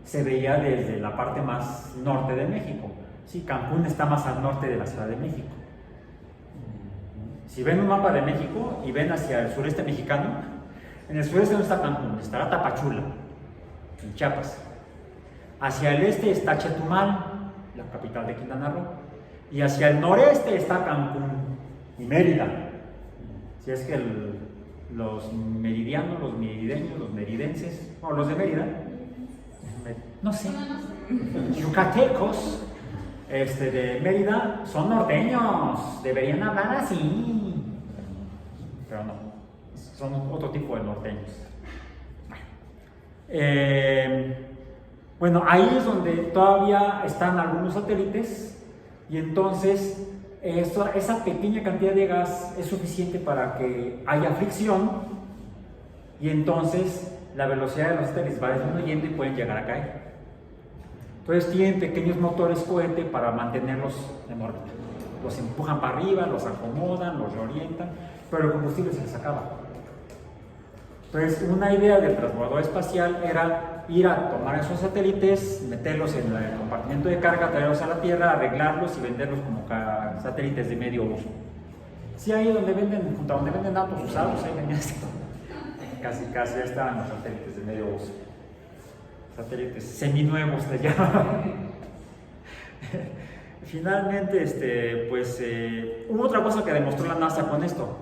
se veía desde la parte más norte de México. Sí, Cancún está más al norte de la Ciudad de México. Si ven un mapa de México y ven hacia el sureste mexicano, en el sureste no está Cancún, estará Tapachula, en Chiapas. Hacia el este está Chetumal, la capital de Quintana Roo, y hacia el noreste está Cancún y Mérida. Si es que los meridianos, los merideños, los meridenses, o los de Mérida, no sé, yucatecos de Mérida son norteños, deberían hablar así, pero no, son otro tipo de norteños. Bueno, ahí es donde todavía están algunos satélites, y entonces esa pequeña cantidad de gas es suficiente para que haya fricción, y entonces la velocidad de los satélites va disminuyendo y pueden llegar a caer. Entonces tienen pequeños motores cohete para mantenerlos en órbita. Los empujan para arriba, los acomodan, los reorientan, pero el combustible se les acaba. Entonces una idea del transbordador espacial era ir a tomar esos satélites, meterlos en el compartimento de carga, traerlos a la Tierra, arreglarlos y venderlos como satélites de medio uso. Sí, ahí donde venden, junto a donde venden autos usados, ahí vendían casi estaban los satélites de medio uso. Satélites seminuevos le llaman. Finalmente, hubo otra cosa que demostró la NASA con esto.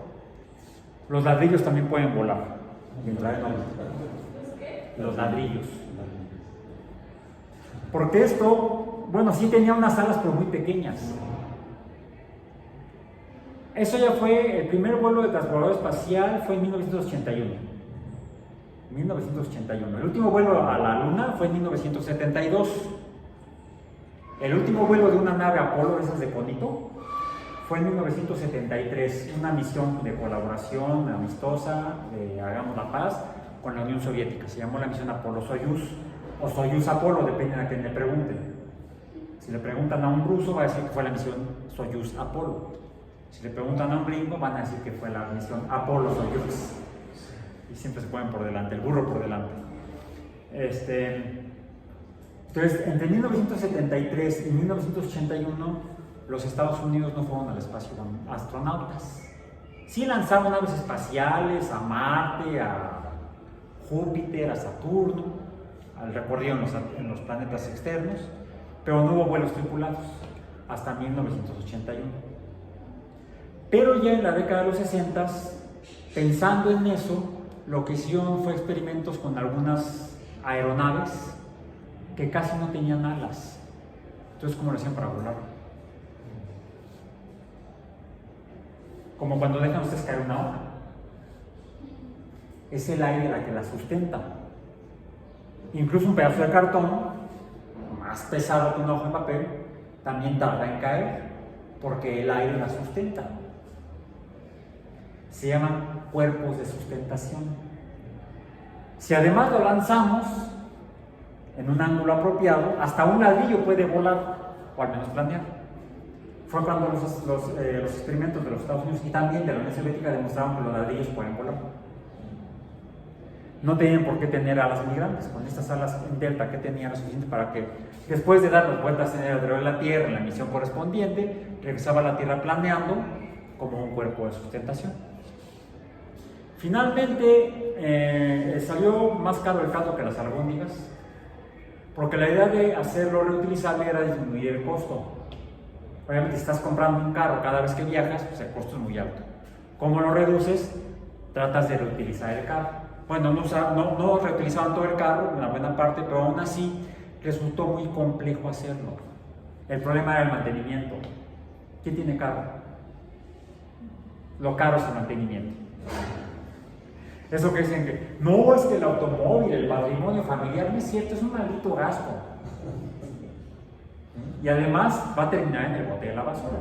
Los ladrillos también pueden volar y entrar en órbita. Los ladrillos. Porque esto, bueno, sí tenía unas alas, pero muy pequeñas. Eso ya fue, el primer vuelo de transbordador espacial fue en 1981. 1981. El último vuelo a la Luna fue en 1972. El último vuelo de una nave Apolo, esas de conito, fue en 1973. Una misión de colaboración amistosa, de Hagamos la Paz, con la Unión Soviética. Se llamó la misión Apolo-Soyuz, o Soyuz-Apolo, depende de a quién le pregunten. Si le preguntan a un ruso, va a decir que fue la misión Soyuz-Apolo. Si le preguntan a un gringo, van a decir que fue la misión Apolo-Soyuz. Y siempre se ponen por delante, el burro por delante. Entonces, entre 1973 y 1981, los Estados Unidos no fueron al espacio con astronautas. Sí lanzaron naves espaciales a Marte, a Júpiter, a Saturno, al recorrido en los planetas externos, pero no hubo vuelos tripulados hasta 1981. Pero ya en la década de los 60, pensando en eso, lo que hicieron fue experimentos con algunas aeronaves que casi no tenían alas. Entonces, ¿cómo lo hacían para volar? Como cuando dejan ustedes caer una hoja. Es el aire la que la sustenta. Incluso un pedazo de cartón, más pesado que una hoja de papel, también tarda en caer, porque el aire la sustenta. Se llaman cuerpos de sustentación. Si además lo lanzamos en un ángulo apropiado, hasta un ladrillo puede volar, o al menos planear. Fue cuando los experimentos de los Estados Unidos y también de la Unión Soviética demostraron que los ladrillos pueden volar. No tenían por qué tener alas migrantes. Con estas alas en delta que tenían lo suficiente para que, después de dar las vueltas en el alrededor de la Tierra en la misión correspondiente, regresaba a la Tierra planeando como un cuerpo de sustentación. Finalmente salió más caro el caldo que las albóndigas, porque la idea de hacerlo reutilizable era disminuir el costo. Obviamente, si estás comprando un carro cada vez que viajas, pues el costo es muy alto. ¿Cómo lo reduces? Tratas de reutilizar el carro. Bueno, no reutilizaban todo el carro, una buena parte, pero aún así resultó muy complejo hacerlo. El problema era el mantenimiento. ¿Quién tiene carro? Lo caro es el mantenimiento. Eso que dicen que no, es que el automóvil, el patrimonio familiar, no es cierto, es un maldito gasto. Y además va a terminar en el bote de la basura,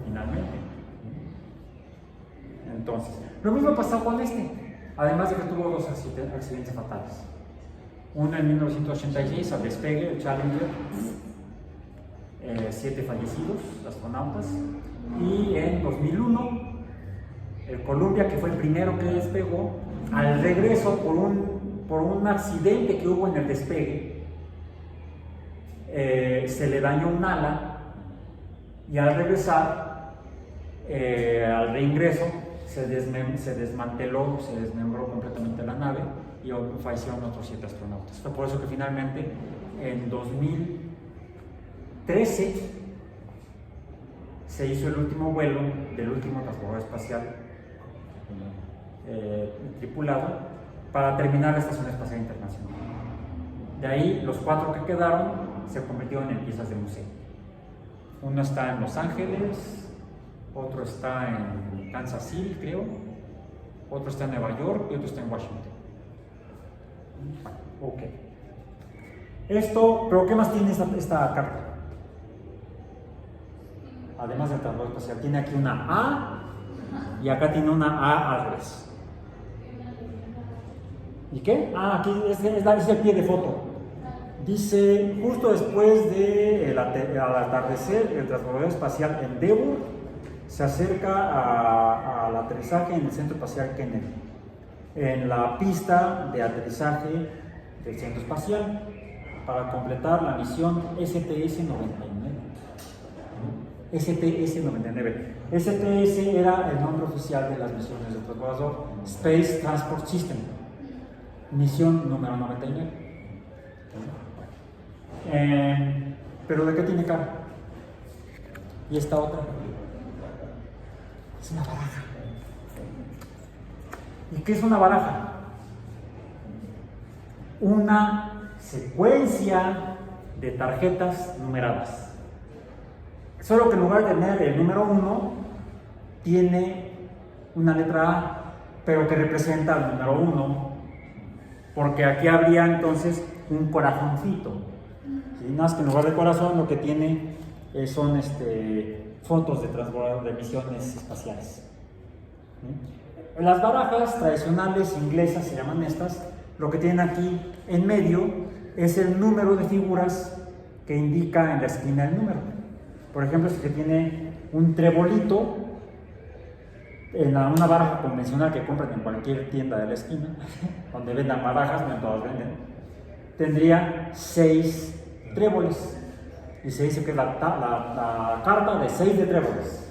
finalmente. Entonces, lo mismo pasó con además de que tuvo dos accidentes fatales. Uno en 1986 al despegue, el Challenger, 7 fallecidos, astronautas, y en 2001 el Columbia, que fue el primero que despegó, al regreso por un accidente que hubo en el despegue, se le dañó un ala y al regresar, al reingreso, se desmanteló, se desmembró completamente la nave y fallecieron otros 7 astronautas. Fue por eso que finalmente en 2013 se hizo el último vuelo del último transbordador espacial tripulado para terminar la Estación Espacial Internacional. De ahí, los 4 que quedaron se convirtieron en piezas de museo. Uno está en Los Ángeles, otro está en Kansas City, creo, otro está en Nueva York y otro está en Washington. Ok. Pero ¿qué más tiene esta carta? Además del transbordador espacial, tiene aquí una A y acá tiene una A al revés. ¿Y qué? Aquí es el pie de foto. Dice, justo después del atardecer, el transbordador espacial Endeavour se acerca al aterrizaje en el Centro Espacial Kennedy, en la pista de aterrizaje del Centro Espacial, para completar la misión STS-99. STS-99. STS era el nombre oficial de las misiones del transbordador, Space Transport System, misión número 99. Pero ¿de qué tiene cara? Y esta otra es una baraja. ¿Y qué es una baraja? Una secuencia de tarjetas numeradas. Solo que en lugar de tener el número 1, tiene una letra A, pero que representa el número 1 porque aquí habría entonces un corazoncito. ¿Sí? Nada más que en lugar de corazón lo que tiene son fotos de misiones espaciales. ¿Sí? Las barajas tradicionales inglesas, se llaman estas, lo que tienen aquí en medio es el número de figuras que indica en la esquina el número. Por ejemplo, este que tiene un trebolito, en una baraja convencional que compran en cualquier tienda de la esquina, donde vendan barajas, no en todas venden, tendría 6 tréboles. Y se dice que es la carta de 6 de tréboles.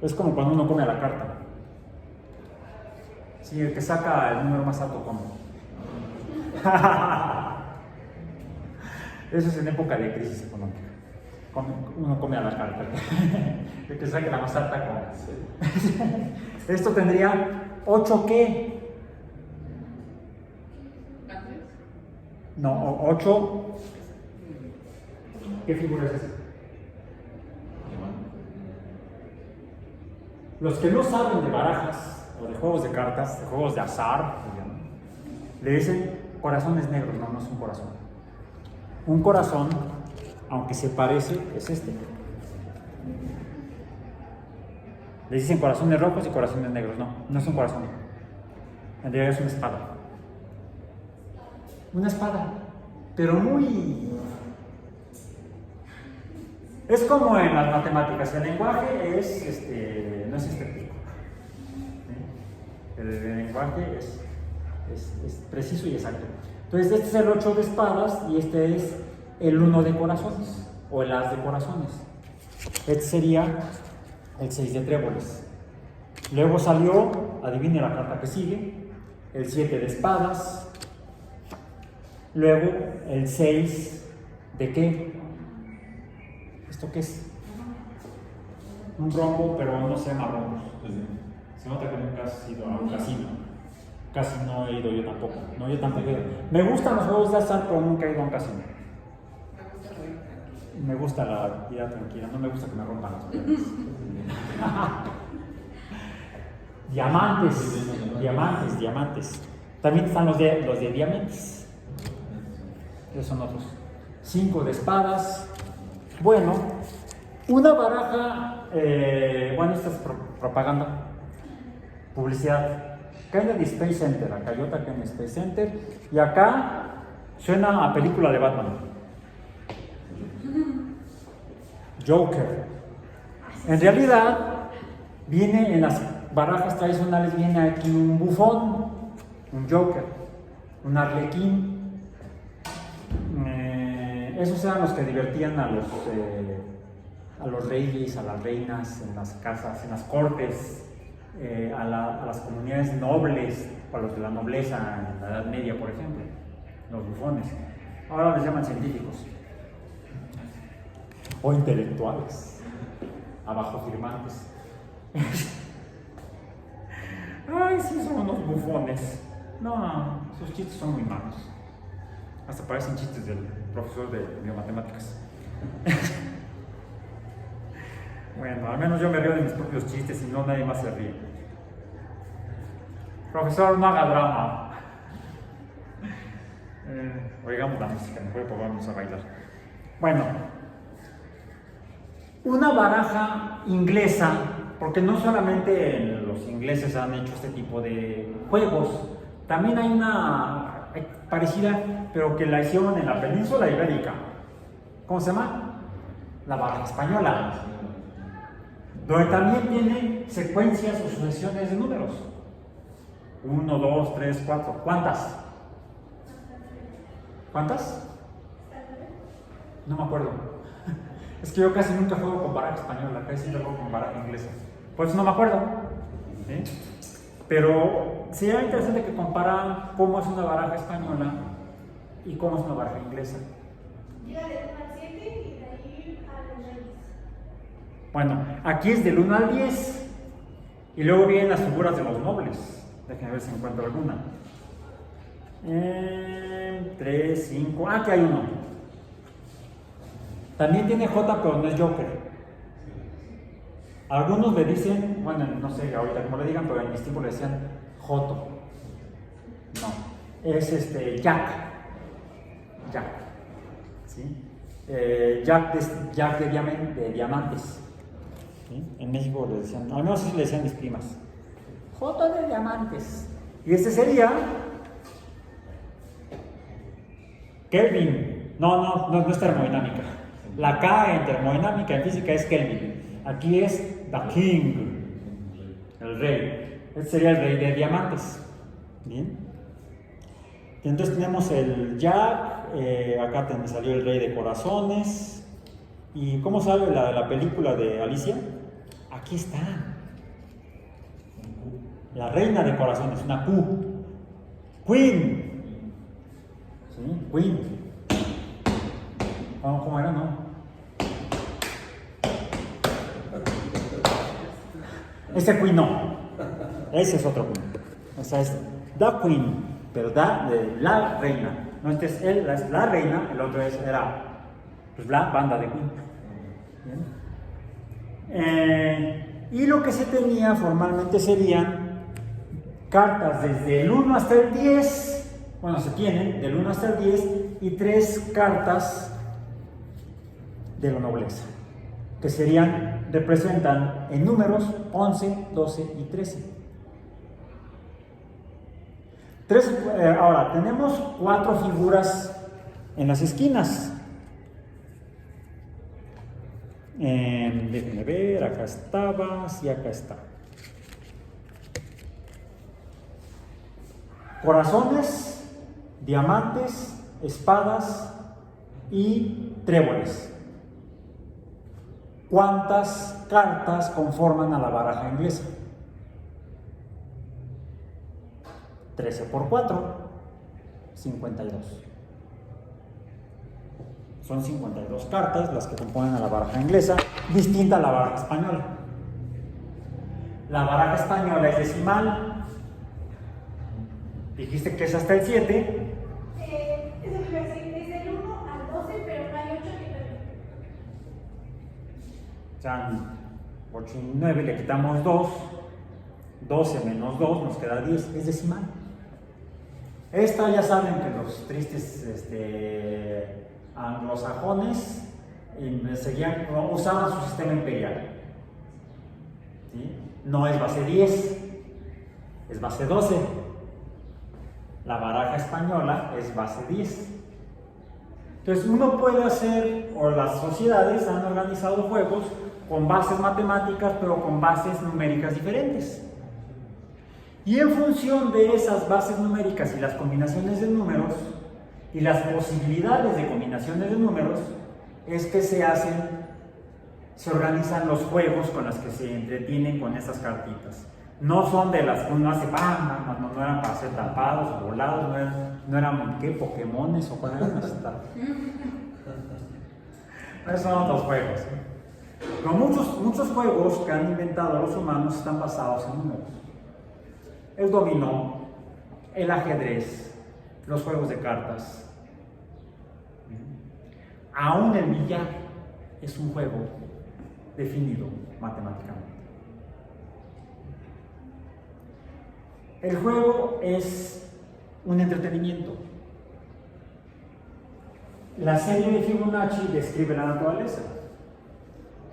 Es como cuando uno come a la carta. Sí, el que saca el número más alto come. Eso es en época de crisis económica. Uno come a la carta. El que saque la más alta come. Esto tendría 8 ¿qué? No, 8. ¿Qué figura es esa? Los que no saben de barajas o de juegos de cartas, de juegos de azar, le dicen corazones negros. No, no es un corazón. Un corazón, aunque se parece, es este. Le dicen corazones rojos y corazones negros. No, no es un corazón. En realidad es una espada. Una espada, pero muy... Es como en las matemáticas. El lenguaje es, no es estético. ¿Sí? El lenguaje es preciso y exacto. Entonces este es el 8 de espadas y este es el 1 de corazones o el as de corazones. Este sería el 6 de tréboles. Luego salió, adivine la carta que sigue, el 7 de espadas. Luego el 6 de ¿qué? ¿Esto qué es? Un rombo, pero no se llama rombos. Se nota que nunca has ido a un casino. Casi no he ido yo tampoco. No, yo tampoco he ido. Me gustan los juegos de azar, pero nunca he ido a un casino. Me gusta la vida tranquila, no me gusta que me rompan las piernas. Diamantes. También están los de diamantes. Esos son otros. 5 de espadas. Bueno, una baraja, bueno, esta es propaganda, publicidad. Kennedy Space Center, la Toyota Kennedy Space Center, y acá suena a película de Batman. Joker. En realidad, viene en las barajas tradicionales, viene aquí un bufón, un Joker, un arlequín. Esos eran los que divertían a los reyes, a las reinas, en las casas, en las cortes, a las comunidades nobles, o a los de la nobleza en la Edad Media, por ejemplo, los bufones. Ahora les llaman científicos o intelectuales, abajo firmantes. Ay, sí, son unos bufones. No, sus chistes son muy malos. Hasta parecen chistes del profesor de biomatemáticas. Bueno, al menos yo me río de mis propios chistes y no nadie más se ríe. Profesor, no haga drama. Oigamos la música, mejor vamos a bailar. Bueno, una baraja inglesa, porque no solamente los ingleses han hecho este tipo de juegos, también hay una parecida, pero que la hicieron en la península ibérica. ¿Cómo se llama? La baraja española, donde también tiene secuencias o sucesiones de números. 1, 2, 3, 4. ¿Cuántas? ¿Cuántas? No me acuerdo. Es que yo casi nunca juego con baraja española, casi siempre juego con baraja inglesa. Por eso no me acuerdo. ¿Sí? Pero sería interesante que compararan cómo es una baraja española y cómo es una baraja inglesa. Bueno, aquí es del 1 al 10 y luego vienen las figuras de los nobles. Déjenme ver si encuentro alguna. 3, 5. Ah, aquí hay uno. También tiene J, pero no es Joker. Algunos le dicen, bueno, no sé ahorita cómo le digan, pero en mis tiempos le decían Joto. es Jack. Jack. ¿Sí? Jack de diamantes. ¿Sí? En México le decían, al menos así le decían mis primas. J de diamantes. Y este sería Kelvin. No es termodinámica. La K en termodinámica, en física, es Kelvin. Aquí es the king, el rey. Este sería el rey de diamantes. Bien. Y entonces tenemos el Jack. Acá me salió el rey de corazones. ¿Y cómo sale la película de Alicia? Aquí está. La reina de corazones, una Q. Queen. ¿Sí? Queen. ¿Cómo era? No. Ese Queen no. Ese es otro Queen. O sea, es The Queen, pero de la reina. No, entonces él es la reina, el otro era pues, la banda de Queen. Y lo que se tenía formalmente serían cartas desde el 1 hasta el 10. Bueno, se tienen del 1 hasta el 10 y 3 cartas de la nobleza, que representan en números 11, 12 y 13. Ahora, tenemos 4 figuras en las esquinas. Déjenme ver, acá estaba, sí, acá está. Corazones, diamantes, espadas y tréboles. ¿Cuántas cartas conforman a la baraja inglesa? 13 por 4, 52. Son 52 cartas las que componen a la baraja inglesa, distinta a la baraja española. La baraja española es decimal. Dijiste que es hasta el 7. Es del 1 al 12, pero no hay 8 ni 9. O sea, 8 y 9 le quitamos 2. 12 menos 2 nos queda 10. Es decimal. Esta ya saben que los tristes anglosajones usaban su sistema imperial. ¿Sí? No es base 10, es base 12. La baraja española es base 10. Entonces uno puede hacer, o las sociedades han organizado juegos con bases matemáticas, pero con bases numéricas diferentes. Y en función de esas bases numéricas y las combinaciones de números, y las posibilidades de combinaciones de números, es que se organizan los juegos con los que se entretienen con esas cartitas. No son de las que uno hace, no eran para ser tapados, volados, no eran ¿qué? Pokémones o cuáles eran. Esos son otros juegos. Pero muchos juegos que han inventado los humanos están basados en números. El dominó, el ajedrez, los juegos de cartas. Aún el billar es un juego definido matemáticamente. El juego es un entretenimiento. La serie de Fibonacci describe la naturaleza,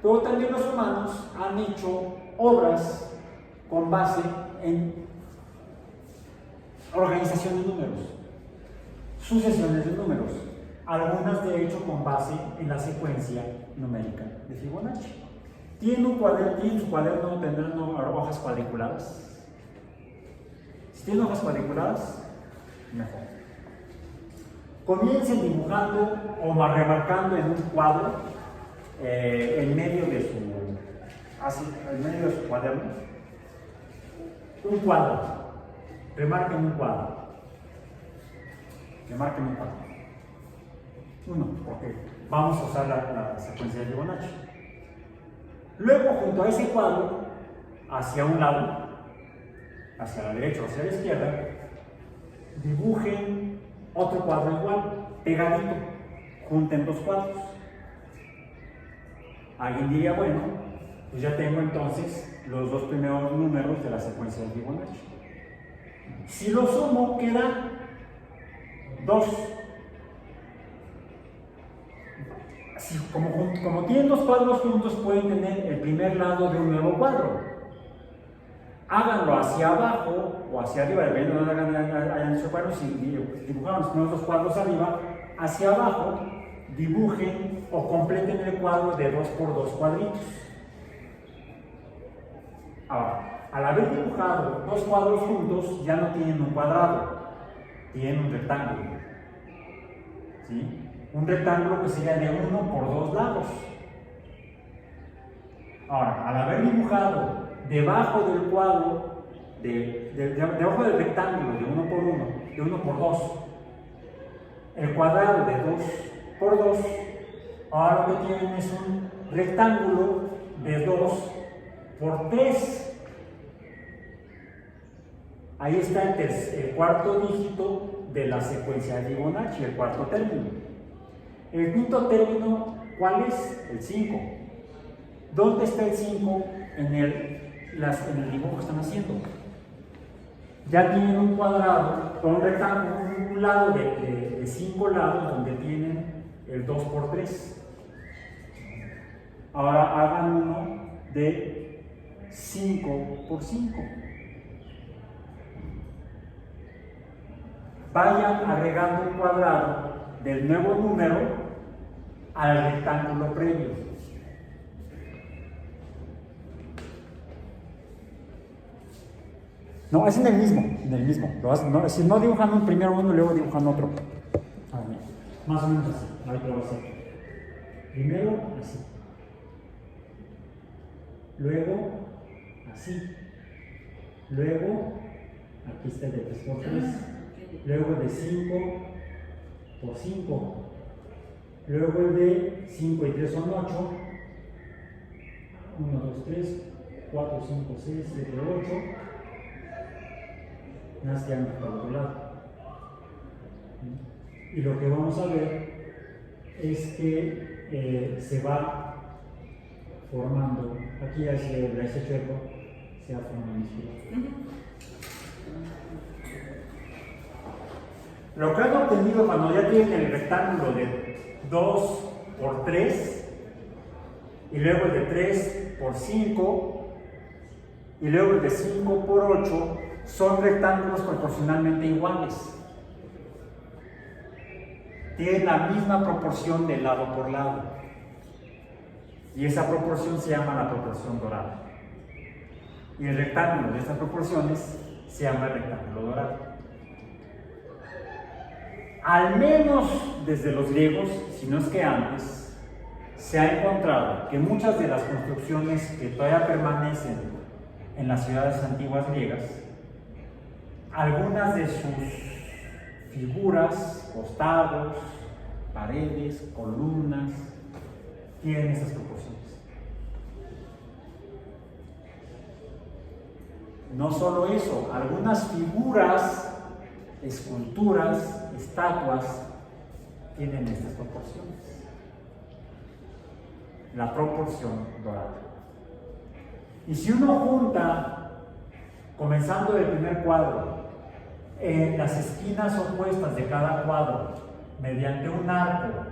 pero también los humanos han hecho obras con base en organización de números, sucesiones de números, algunas de hecho con base en la secuencia numérica de Fibonacci. ¿Tienen su cuaderno? ¿Tendrán hojas cuadriculadas? Si tienen hojas cuadriculadas, mejor. Comiencen dibujando o remarcando en un cuadro en medio de su cuaderno un cuadro. Remarquen un cuadro. Uno, porque vamos a usar la secuencia de Fibonacci. Luego, junto a ese cuadro, hacia un lado, hacia la derecha o hacia la izquierda, dibujen otro cuadro igual, pegadito, junten dos cuadros. Alguien diría, bueno, pues ya tengo entonces los dos primeros números de la secuencia de Fibonacci. Si lo sumo, queda 2. Así, como tienen dos cuadros juntos, pueden tener el primer lado de un nuevo cuadro. Háganlo hacia abajo o hacia arriba, dependiendo de donde hayan su cuadro. Si dibujaron los primeros dos cuadros arriba, hacia abajo, dibujen o completen el cuadro de 2 por 2 cuadritos. Ahora, al haber dibujado dos cuadros juntos, ya no tienen un cuadrado, tienen un rectángulo. ¿Sí? Un rectángulo que sería de 1 por 2 lados. Ahora, al haber dibujado debajo del cuadro, debajo del rectángulo de 1 por 1, de 1 por 2, el cuadrado de 2 por 2, ahora lo que tienen es un rectángulo de 2 por 3. Ahí está el cuarto dígito de la secuencia de Fibonacci, el cuarto término. El quinto término, ¿cuál es? El 5. ¿Dónde está el 5 en el dibujo que están haciendo? Ya tienen un cuadrado, con un rectángulo, un lado de 5 lados donde tienen el 2 por 3. Ahora hagan uno de 5 por 5. Vayan agregando un cuadrado del nuevo número al rectángulo previo. No, es en el mismo. Si no dibujan un primero uno y luego dibujan otro. Más o menos así. Ahí lo voy a hacer. Primero así. Luego así. Luego aquí está el de 3 por 3. Luego el de 5 por 5. Luego el de 5 y 3 son 8. 1, 2, 3, 4, 5, 6, 7, 8. Nada más quedan por otro lado. Y lo que vamos a ver es que se va formando, aquí ya se hecho eco, se va formando espiral. Lo que han obtenido cuando ya tienen el rectángulo de 2 por 3, y luego el de 3 por 5, y luego el de 5 por 8, son rectángulos proporcionalmente iguales. Tienen la misma proporción de lado por lado. Y esa proporción se llama la proporción dorada. Y el rectángulo de estas proporciones se llama el rectángulo dorado. Al menos desde los griegos, si no es que antes, se ha encontrado que muchas de las construcciones que todavía permanecen en las ciudades antiguas griegas, algunas de sus figuras, costados, paredes, columnas, tienen esas proporciones. No solo eso, algunas figuras, esculturas, estatuas, tienen estas proporciones. La proporción dorada. Y si uno junta, comenzando del primer cuadro, en las esquinas opuestas de cada cuadro, mediante un arco,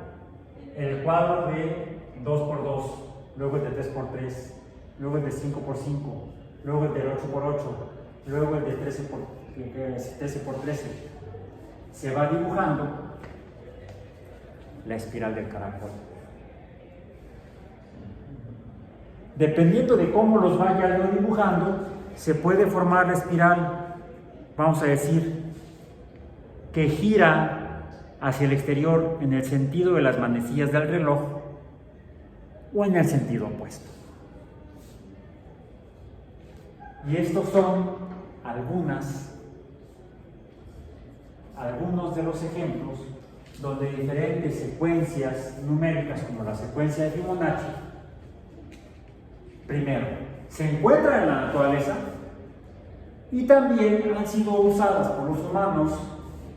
el cuadro de 2 por 2, luego el de 3 por 3, luego el de 5 por 5, luego el de 8 por 8, luego el de 13 por 13, se va dibujando la espiral del caracol. Dependiendo de cómo los vaya yo dibujando, se puede formar la espiral, vamos a decir, que gira hacia el exterior en el sentido de las manecillas del reloj o en el sentido opuesto. Y estos son algunos de los ejemplos donde diferentes secuencias numéricas, como la secuencia de Fibonacci, primero, se encuentran en la naturaleza y también han sido usadas por los humanos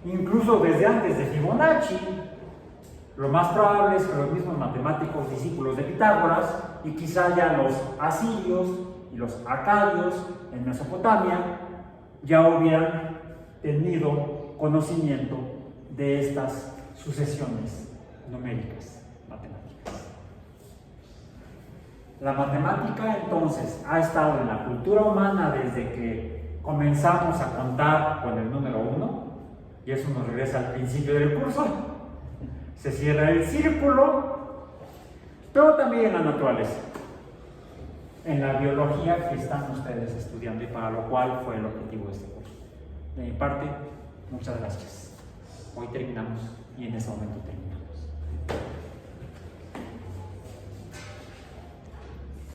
incluso desde antes de Fibonacci. Lo más probable es que los mismos matemáticos discípulos de Pitágoras y quizá ya los asirios y los acadios en Mesopotamia ya hubieran tenido conocimiento de estas sucesiones numéricas matemáticas. La matemática entonces ha estado en la cultura humana desde que comenzamos a contar con el número 1, y eso nos regresa al principio del curso. Se cierra el círculo, pero también en la naturaleza, en la biología que están ustedes estudiando y para lo cual fue el objetivo de este curso. De mi parte, muchas gracias. Hoy terminamos y en ese momento terminamos.